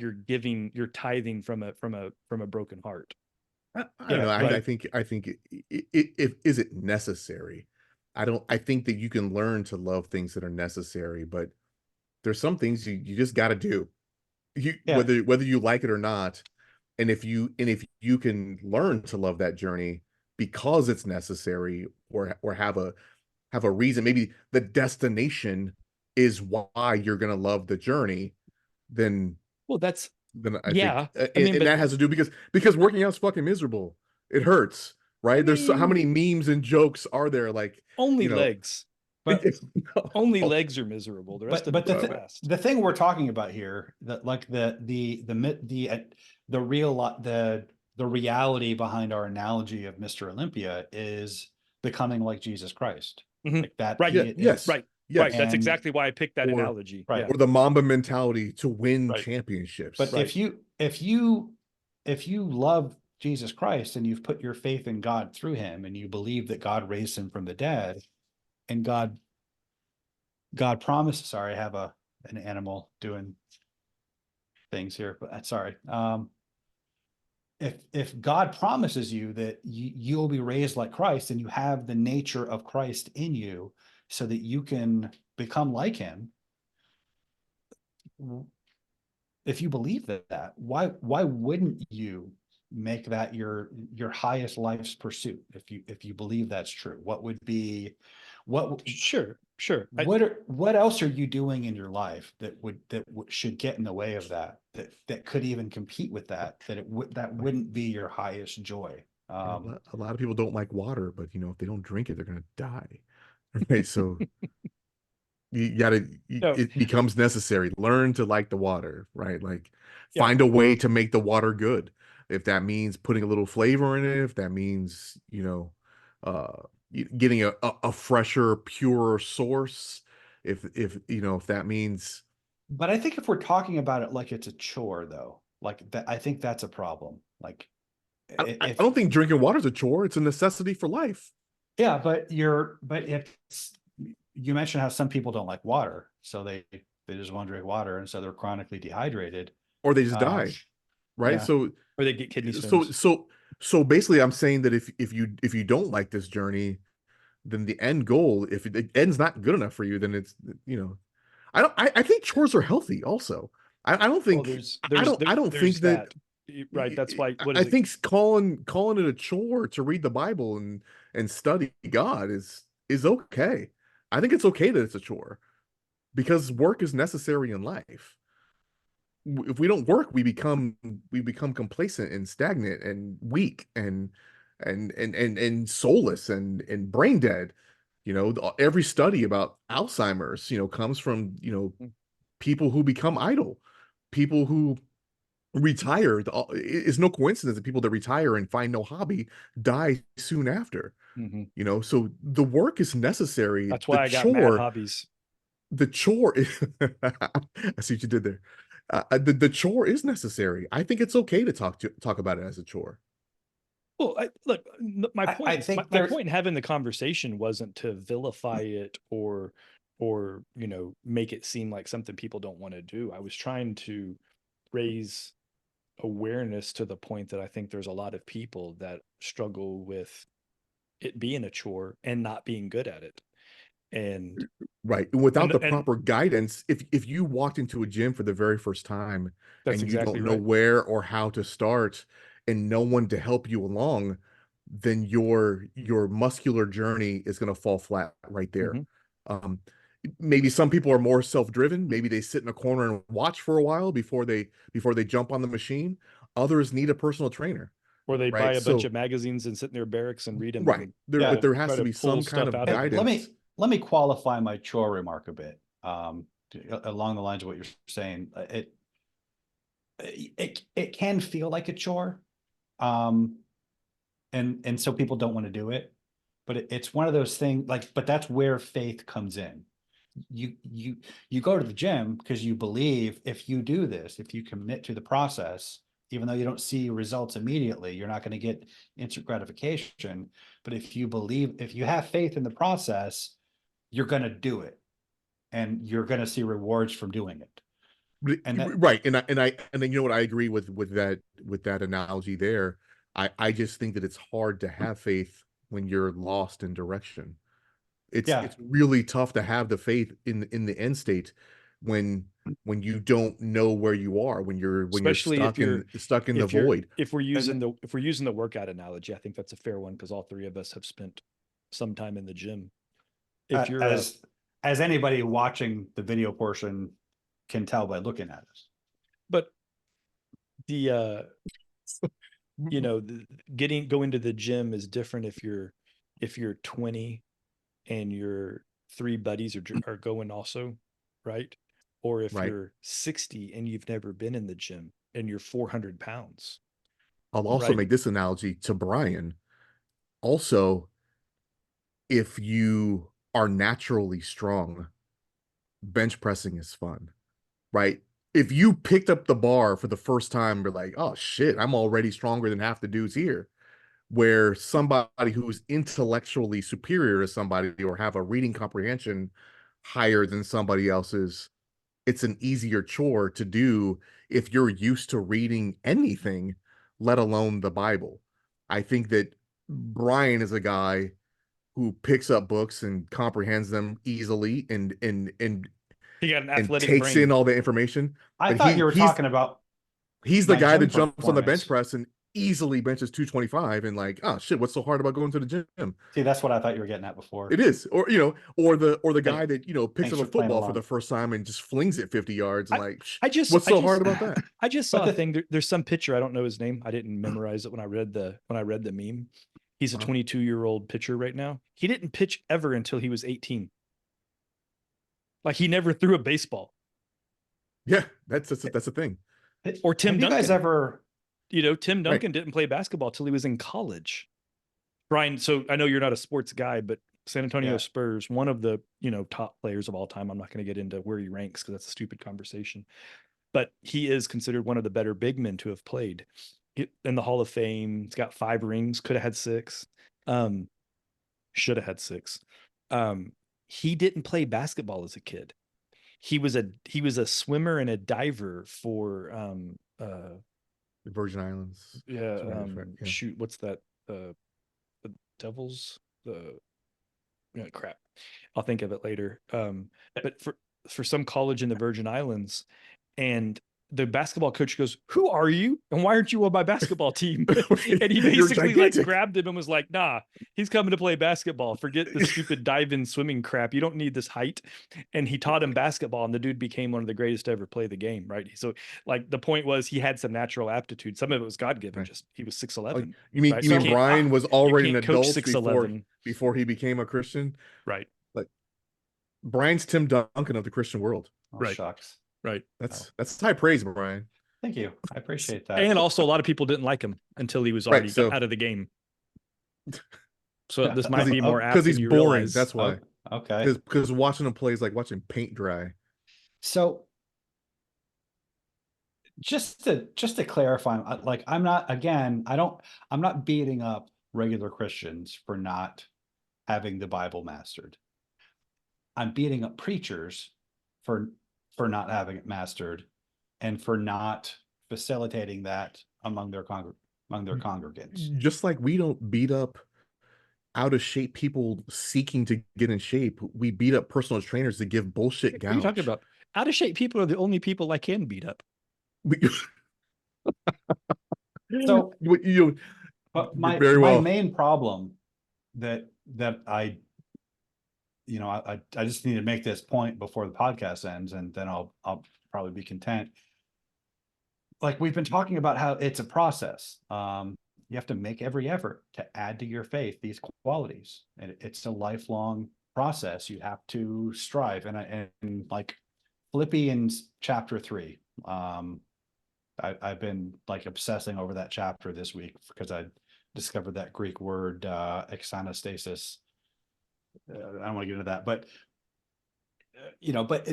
tithing from a broken heart. I don't Yeah, know. but I think is it necessary? I think that you can learn to love things that are necessary, but there's some things you just got to do. yeah, Whether you like it or not, and if you can learn to love that journey because it's necessary, or have a reason, maybe the destination is why you're going to love the journey, then Well, that's I yeah. think, I mean, and but that has to do because working out's fucking miserable. It hurts, I right? There's how mean, many memes and jokes are there? Like, only you know, legs. but Only legs are miserable. The rest of but it's the a th blast. the thing we're talking about here, that like the real the reality behind our analogy of Mr. Olympia is becoming like Jesus Christ, Mhm. like that Right. yeah, he is, yes, Right. Right. yes, That's and exactly why I picked that or analogy. right. Yeah. or the Mamba mentality to win Right. championships. But Right. if you love Jesus Christ and you've put your faith in God through him, and you believe that God raised him from the dead, and God promised, sorry, I have an animal doing things here, but sorry. If God promises you that you'll be raised like Christ, and you have the nature of Christ in you so that you can become like him, if you believe that, why wouldn't you make that your highest life's pursuit? If you believe that's true, what would be what Sure. Sure. what else are you doing in your life that should get in the way of that could even compete with that wouldn't be your highest joy? A lot of people don't like water, but if they don't drink it, they're gonna die. Right? So you gotta, No. it becomes necessary. Learn to like the water, right? Like Yeah. find a way to make the water good. If that means putting a little flavor in it, if that means, uh, getting a fresher, purer source, if that means, But I think if we're talking about it like it's a chore, though, like that, I think that's a problem. Like I if don't think drinking water is a chore. It's a necessity for life, yeah, but if you mentioned how some people don't like water, so they just want to drink water, and so they're chronically dehydrated. or they just Um, die, right? yeah, Or they get kidney So, stones. so, so basically, I'm saying that if you don't like this journey, then the end goal, if it ends not good enough for you, then it's, I think chores are healthy also. I don't Well, think I don't think there's that that. Right. That's why. What I is it? think calling it a chore to read the Bible and study God is okay. I think it's okay that it's a chore because work is necessary in life. If we don't work, we become complacent and stagnant and weak and soulless and brain dead. Every study about Alzheimer's, comes from, people who become idle, people who retire. It's no coincidence that people that retire and find no hobby die soon after. Mm-hmm. So the work is necessary. That's why I got mad hobbies. The chore is, I see what you did there. The chore is necessary. I think it's okay to talk about it as a chore. Well, look, my I point, think my there's point in having the conversation wasn't to vilify it or make it seem like something people don't want to do. I was trying to raise awareness to the point that I think there's a lot of people that struggle with it being a chore and not being good at it. And Right. Without the and proper guidance, if you walked into a gym for the very first time that's and you exactly don't know right. where or how to start and no one to help you along, then your muscular journey is going to fall flat right there. Mhm. Um, maybe some people are more self-driven. Maybe they sit in a corner and watch for a while before they jump on the machine. Others need a personal trainer, Or they buy right? a bunch So, of magazines and sit in their barracks and read them right. and There, Yeah. but there has try to to be pull some kind stuff of out of it. guidance. Let me qualify my chore remark a bit. Along the lines of what you're saying, it can feel like a chore, and so people don't want to do it. But it's one of those things, like, but that's where faith comes in. You go to the gym because you believe if you do this, if you commit to the process, even though you don't see results immediately, you're not going to get instant gratification. But if you believe, if you have faith in the process, you're going to do it, and you're going to see rewards from doing it. And that, Right. And then you know what, I agree with that analogy there. I just think that it's hard to have faith when you're lost in direction. yeah, It's really tough to have the faith in the end state when you don't know where you are, when you're Especially stuck in the void. if we're using and the workout analogy, I think that's a fair one because all three of us have spent some time in the gym. If you're as anybody watching the video portion can tell by looking at us. but the you know, going to the gym is different if you're 20 and your three buddies are going also, right? Or if Right. you're 60 and you've never been in the gym and you're 400 pounds, I'll also right? make this analogy to Brian. Also, if you are naturally strong, bench pressing is fun, right? If you picked up the bar for the first time, you're like, oh shit, I'm already stronger than half the dudes here. Where somebody who's intellectually superior to somebody or have a reading comprehension higher than somebody else's, it's an easier chore to do if you're used to reading anything, let alone the Bible. I think that Brian is a guy who picks up books and comprehends them easily He got an and athletic takes in brain. all the information. I But thought you were talking about he's the my guy that gym jumps on the bench performance. press and easily benches 225 and like, oh shit, what's so hard about going to the gym? See, that's what I thought you were getting at before. It is. Or or the guy Thank, that, picks thanks up a for playing football for the along. first time and just flings it 50 yards and I, like, I what's so hard about that? I just But saw a the thing. There's some pitcher. I don't know his name. I didn't memorize it when I read the meme. He's a Uh-huh. 22-year-old pitcher right now. He didn't pitch ever until he was 18. Like he never threw a baseball. Yeah, that's a thing. Or Tim have you guys Duncan. ever? Tim Right. Duncan didn't play basketball till he was in college. Brian, so I know you're not a sports guy, but San Antonio Yeah. Spurs, one of the, top players of all time. I'm not going to get into where he ranks because that's a stupid conversation. But he is considered one of the better big men to have played in the Hall of Fame. He's got 5 rings, could have had 6. Should have had 6. He didn't play basketball as a kid. He was a swimmer and a diver for The Virgin Islands. yeah, Right. Yeah. shoot, what's that? The Devils, crap. I'll think of it later. But for some college in the Virgin Islands, and the basketball coach goes, "Who are you? And why aren't you on my basketball team?" And he You're basically gigantic. grabbed him and was like, "Nah, he's coming to play basketball. Forget the stupid dive-in swimming crap. You don't need this height." And he taught him basketball, and the dude became one of the greatest to ever play the game, right? So, like, the point was he had some natural aptitude. Some of it was God-given. Right. Just he was Oh, 6'11", you mean right? you So mean Brian was already an can't coach adult 6'11", before he became a Christian? right? Like Brian's Tim Duncan of the Christian world. Oh, Right. shucks. Right. That's high praise, Brian. Thank you. I appreciate that. And also, a lot of people didn't like him until he was Right, already so out of the game. So this Because might be more apt because than he's you boring. realize. That's why. Okay. Because watching him play is like watching paint dry. So just to clarify, like I'm not beating up regular Christians for not having the Bible mastered. I'm beating up preachers for not having it mastered and for not facilitating that among their congregants. Just like we don't beat up out of shape people seeking to get in shape. We beat up personal trainers to give bullshit What are you talking gouge. about? Out of shape people are the only people I can beat up. So, You but very my well. main problem that I just need to make this point before the podcast ends, and then I'll probably be content. Like we've been talking about how it's a process. You have to make every effort to add to your faith these qualities, and it's a lifelong process. You have to strive, and like Philippians chapter 3. I've been like obsessing over that chapter this week because I discovered that Greek word exanastasis. I don't want to get into that, but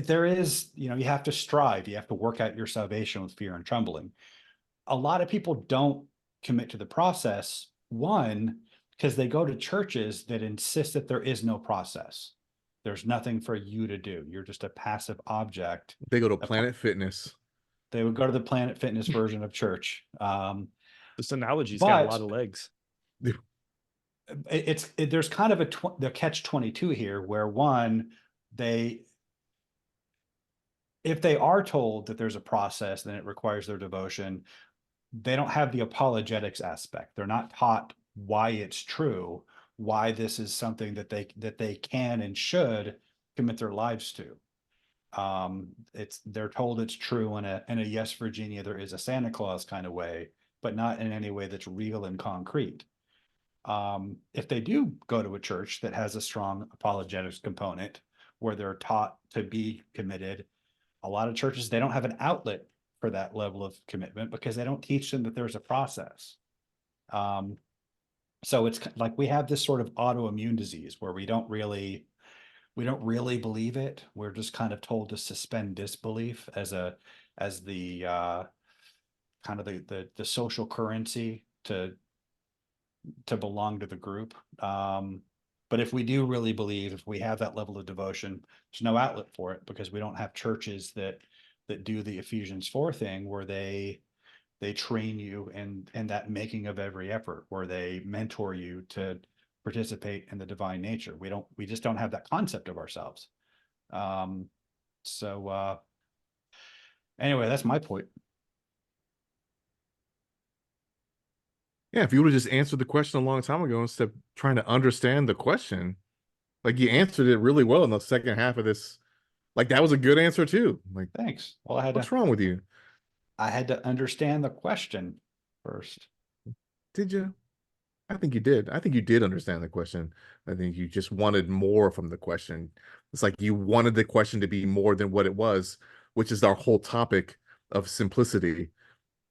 there is, you have to strive. You have to work out your salvation with fear and trembling. A lot of people don't commit to the process. One, because they go to churches that insist that there is no process. There's nothing for you to do. You're just a passive object. They go to Planet Fitness. They would go to the Planet Fitness version of church. This analogy's got a lot of legs. There's kind of the catch-22 here, where one, if they are told that there's a process, then it requires their devotion. They don't have the apologetics aspect. They're not taught why it's true, why this is something that they can and should commit their lives to. They're told it's true in a yes, Virginia, there is a Santa Claus kind of way, but not in any way that's real and concrete. If they do go to a church that has a strong apologetics component where they're taught to be committed, a lot of churches, they don't have an outlet for that level of commitment because they don't teach them that there's a process. So it's like we have this sort of autoimmune disease where we don't really believe it. We're just kind of told to suspend disbelief as the kind of the social currency to belong to the group. But if we do really believe, if we have that level of devotion, there's no outlet for it because we don't have churches that do the Ephesians 4 thing where they train you in that making of every effort, where they mentor you to participate in the divine nature. We just don't have that concept of ourselves. Anyway, that's my point. Yeah, if you would have just answered the question a long time ago instead of trying to understand the question, like you answered it really well in the second half of this. Like that was a good answer too. Like, thanks. Well, what's wrong with you? I had to understand the question first. Did you? I think you did. I think you did understand the question. I think you just wanted more from the question. It's like you wanted the question to be more than what it was, which is our whole topic of simplicity.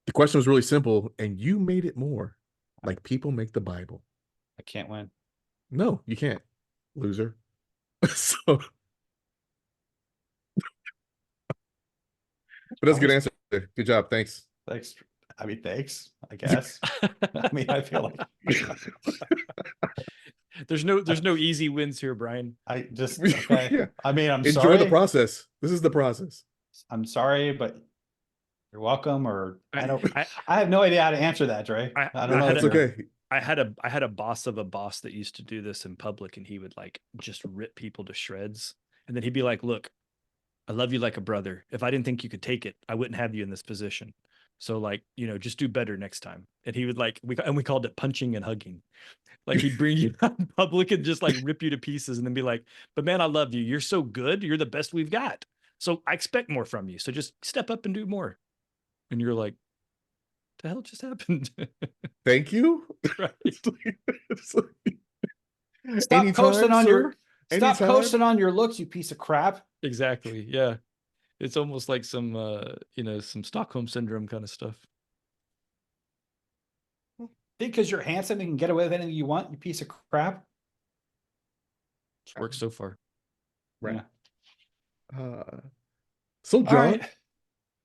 The question was really simple, and you made it more. Like people make the Bible. I can't win. No, you can't, loser. So, but that's a good answer. Good job. Thanks. Thanks. I mean, thanks, I guess. I mean, I feel like there's no easy wins here, Brian. I just, okay. Yeah. I mean, I'm Enjoy sorry. the process. This is the process. I'm sorry, but you're welcome. Or I have no idea how to answer that, Dre. I don't know. It's okay. I had a boss of a boss that used to do this in public, and he would like just rip people to shreds. And then he'd be like, look, I love you like a brother. If I didn't think you could take it, I wouldn't have you in this position. So like, just do better next time. And he would like, we called it punching and hugging. Like he'd bring you out in public and just like rip you to pieces and then be like, but man, I love you. You're so good. You're the best we've got. So I expect more from you. So just step up and do more. And you're like, what the hell just happened? Thank you. Right. Stop coasting on sir? Stop Anytime? coasting on your looks, you piece of crap. Exactly. Yeah. It's almost like some some Stockholm syndrome kind of stuff. Because you're handsome and can get away with anything you want, you piece of crap. It's worked so far. Right. Yeah. So John, Right. is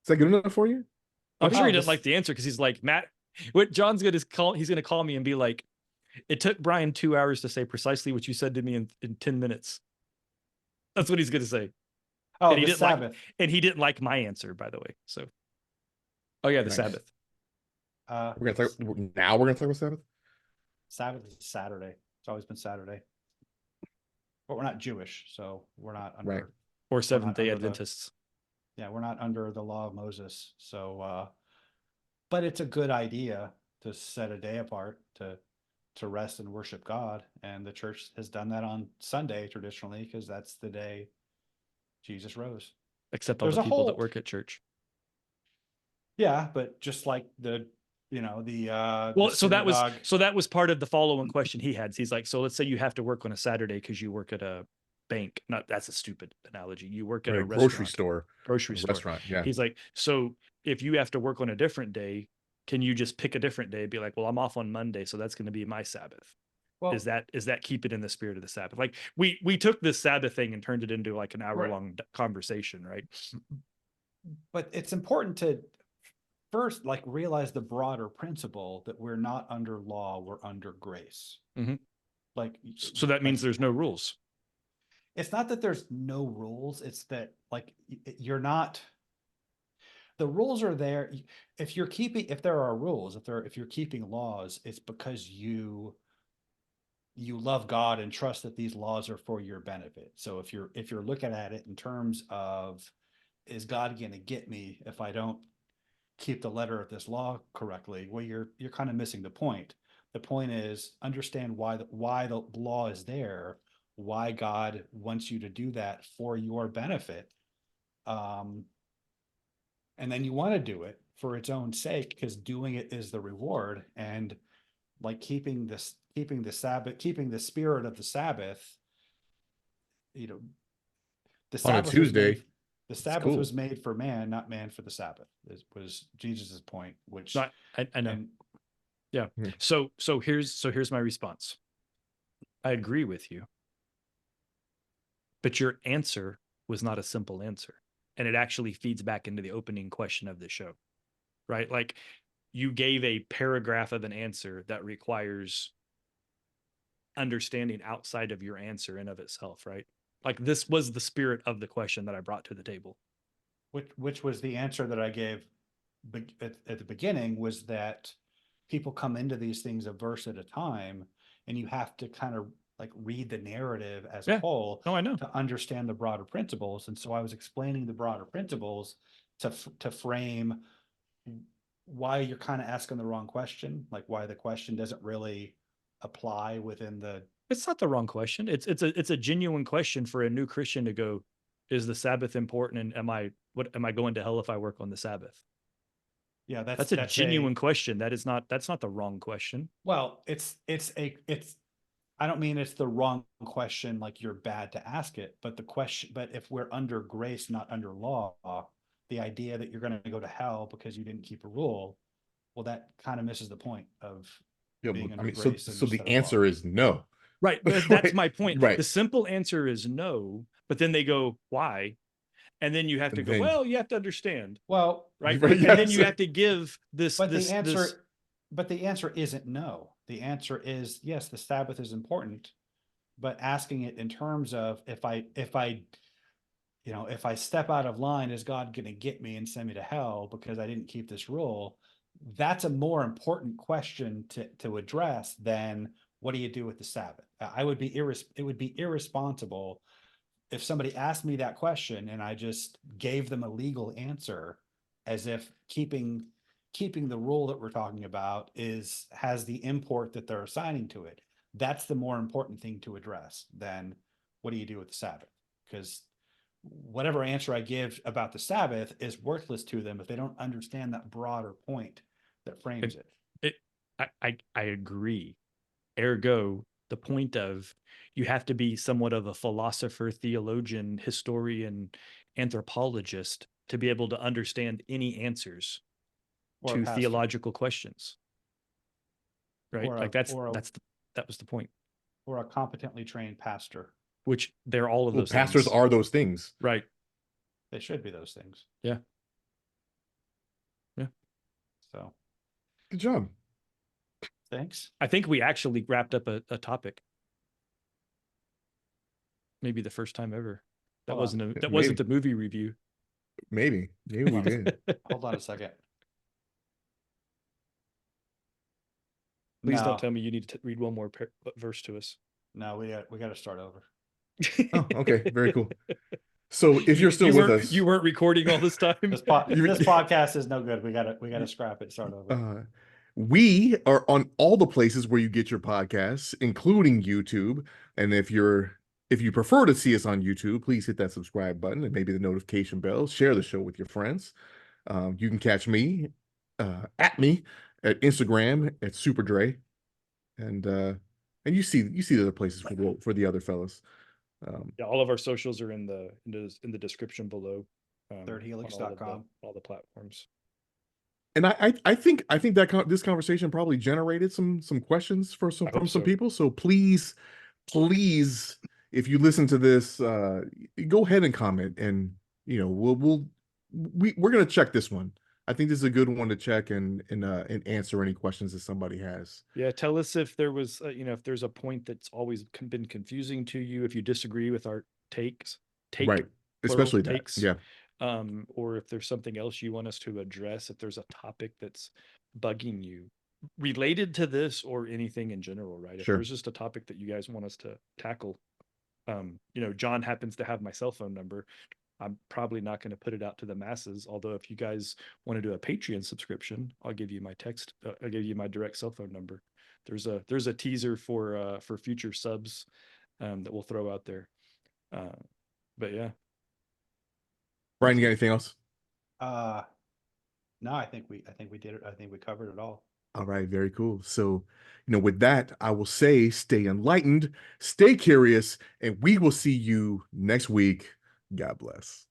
that good enough for you? I'm sure he this- doesn't like the answer because he's like, Matt, what John's gonna call, he's gonna call me and be like, it took Brian 2 hours to say precisely what you said to me in 10 minutes. That's what he's gonna say. Oh, And he the didn't like- Sabbath. And he didn't like my answer, by the way. So, oh yeah, the Nice. Sabbath. We're gonna talk about Sabbath. Sabbath is Saturday. It's always been Saturday. But we're not Jewish, so we're not under. Right. Or Seventh Day under the- Adventists. Yeah, we're not under the law of Moses. So, but it's a good idea to set a day apart to rest and worship God. And the church has done that on Sunday traditionally, because that's the day Jesus rose. Except all There's the a people that whole- work at church. Yeah, but just like the Well, so synagogue. that was part of the follow-on question he had. He's like, so let's say you have to work on a Saturday because you work at a bank. That's a stupid analogy. You work at Right, a grocery restaurant, store, grocery a store. restaurant. Yeah. He's like, so if you have to work on a different day, can you just pick a different day? Be like, well, I'm off on Monday, so that's going to be my Sabbath. Well, Is that keep it in the spirit of the Sabbath? Like we took this Sabbath thing and turned it into like an hour-long conversation, right? but it's important to first like realize the broader principle that we're not under law, we're under grace. Mhm. Like, So that means there's no rules. it's not that there's no rules, it's that like you're not, the rules are there. If there are rules, if you're keeping laws, it's because you love God and trust that these laws are for your benefit. So if you're looking at it in terms of, is God going to get me if I don't keep the letter of this law correctly? Well, you're kind of missing the point. The point is understand why the law is there, why God wants you to do that for your benefit. And then you want to do it for its own sake, because doing it is the reward. And like keeping the Sabbath, keeping the spirit of the Sabbath, the On a Sabbath Tuesday, the Sabbath cool. was made for man, not man for the Sabbath, was Jesus's point, which So I know. and Yeah. Hmm. So here's my response. I agree with you. But your answer was not a simple answer. And it actually feeds back into the opening question of the show. Right? Like you gave a paragraph of an answer that requires understanding outside of your answer in of itself, right? Like this was the spirit of the question that I brought to the table. which was the answer that I gave at the beginning, was that people come into these things a verse at a time, and you have to kind of like read the narrative as a Yeah. whole No, I know. to understand the broader principles. And so I was explaining the broader principles to frame why you're kind of asking the wrong question, like why the question doesn't really apply within the. It's not the wrong question. It's a genuine question for a new Christian to go, is the Sabbath important? And am I going to hell if I work on the Sabbath? Yeah, That's a genuine question. That's not the wrong question. Well, I don't mean it's the wrong question, like you're bad to ask it, but if we're under grace, not under law, the idea that you're going to go to hell because you didn't keep a rule, well, that kind of misses the point of Yeah, being I under mean, so grace. so the answer is no. Right. That's Right. my point. Right. The simple answer is no, but then they go, why? And then you have to And go, then- well, you have to understand. Well, Right. Right, And then you yes. have to give this, but this, the answer, this. but the answer isn't no. The answer is yes, the Sabbath is important, but asking it in terms of if I step out of line, is God going to get me and send me to hell because I didn't keep this rule? That's a more important question to address than what do you do with the Sabbath? It would be irresponsible if somebody asked me that question and I just gave them a legal answer as if keeping the rule that we're talking about has the import that they're assigning to it. That's the more important thing to address than what do you do with the Sabbath? Because whatever answer I give about the Sabbath is worthless to them if they don't understand that broader point that frames it. I agree. Ergo, the point of you have to be somewhat of a philosopher, theologian, historian, anthropologist to be able to understand any answers Or a to pastor. theological questions. Right? Like that was the point. Or a competently trained pastor. Which they're all of Well, those pastors things. are those things. Right. They should be those things. Yeah. Yeah. So Good job. thanks. I think we actually wrapped up a topic. Maybe the first time ever. That Hold on. wasn't a movie review. Maybe we did. Hold on a second. Please No. don't tell me you need to read one more verse to us. No, we got to start over. Oh, okay, very cool. So if you're still with us, you weren't recording all this time. This podcast is no good. We gotta scrap it. Start over. We are on all the places where you get your podcasts, including YouTube. And if you prefer to see us on YouTube, please hit that subscribe button and maybe the notification bell. Share the show with your friends. You can catch me at Instagram at SuperDre, and you see the other places for the other fellas. Yeah, all of our socials are in the description below. thirdhelix.com. all the platforms. And I think that this conversation probably generated some questions from some people. So please, if you listen to this, go ahead and comment, and we're gonna check this one. I think this is a good one to check and answer any questions that somebody has. Yeah, tell us if there was if there's a point that's always been confusing to you, if you disagree with our takes, right, especially that, takes, yeah. Or if there's something else you want us to address, if there's a topic that's bugging you related to this or anything in general, right? If there's just a topic that you guys want us to tackle, John happens to have my cell phone number. I'm probably not going to put it out to the masses. Although if you guys want to do a Patreon subscription, I'll give you my I'll give you my direct cell phone number. There's a teaser for future subs that we'll throw out there. But yeah. Brian, you got anything else? No, I think we did it. I think we covered it all. All right, very cool. So, with that, I will say stay enlightened, stay curious, and we will see you next week. God bless.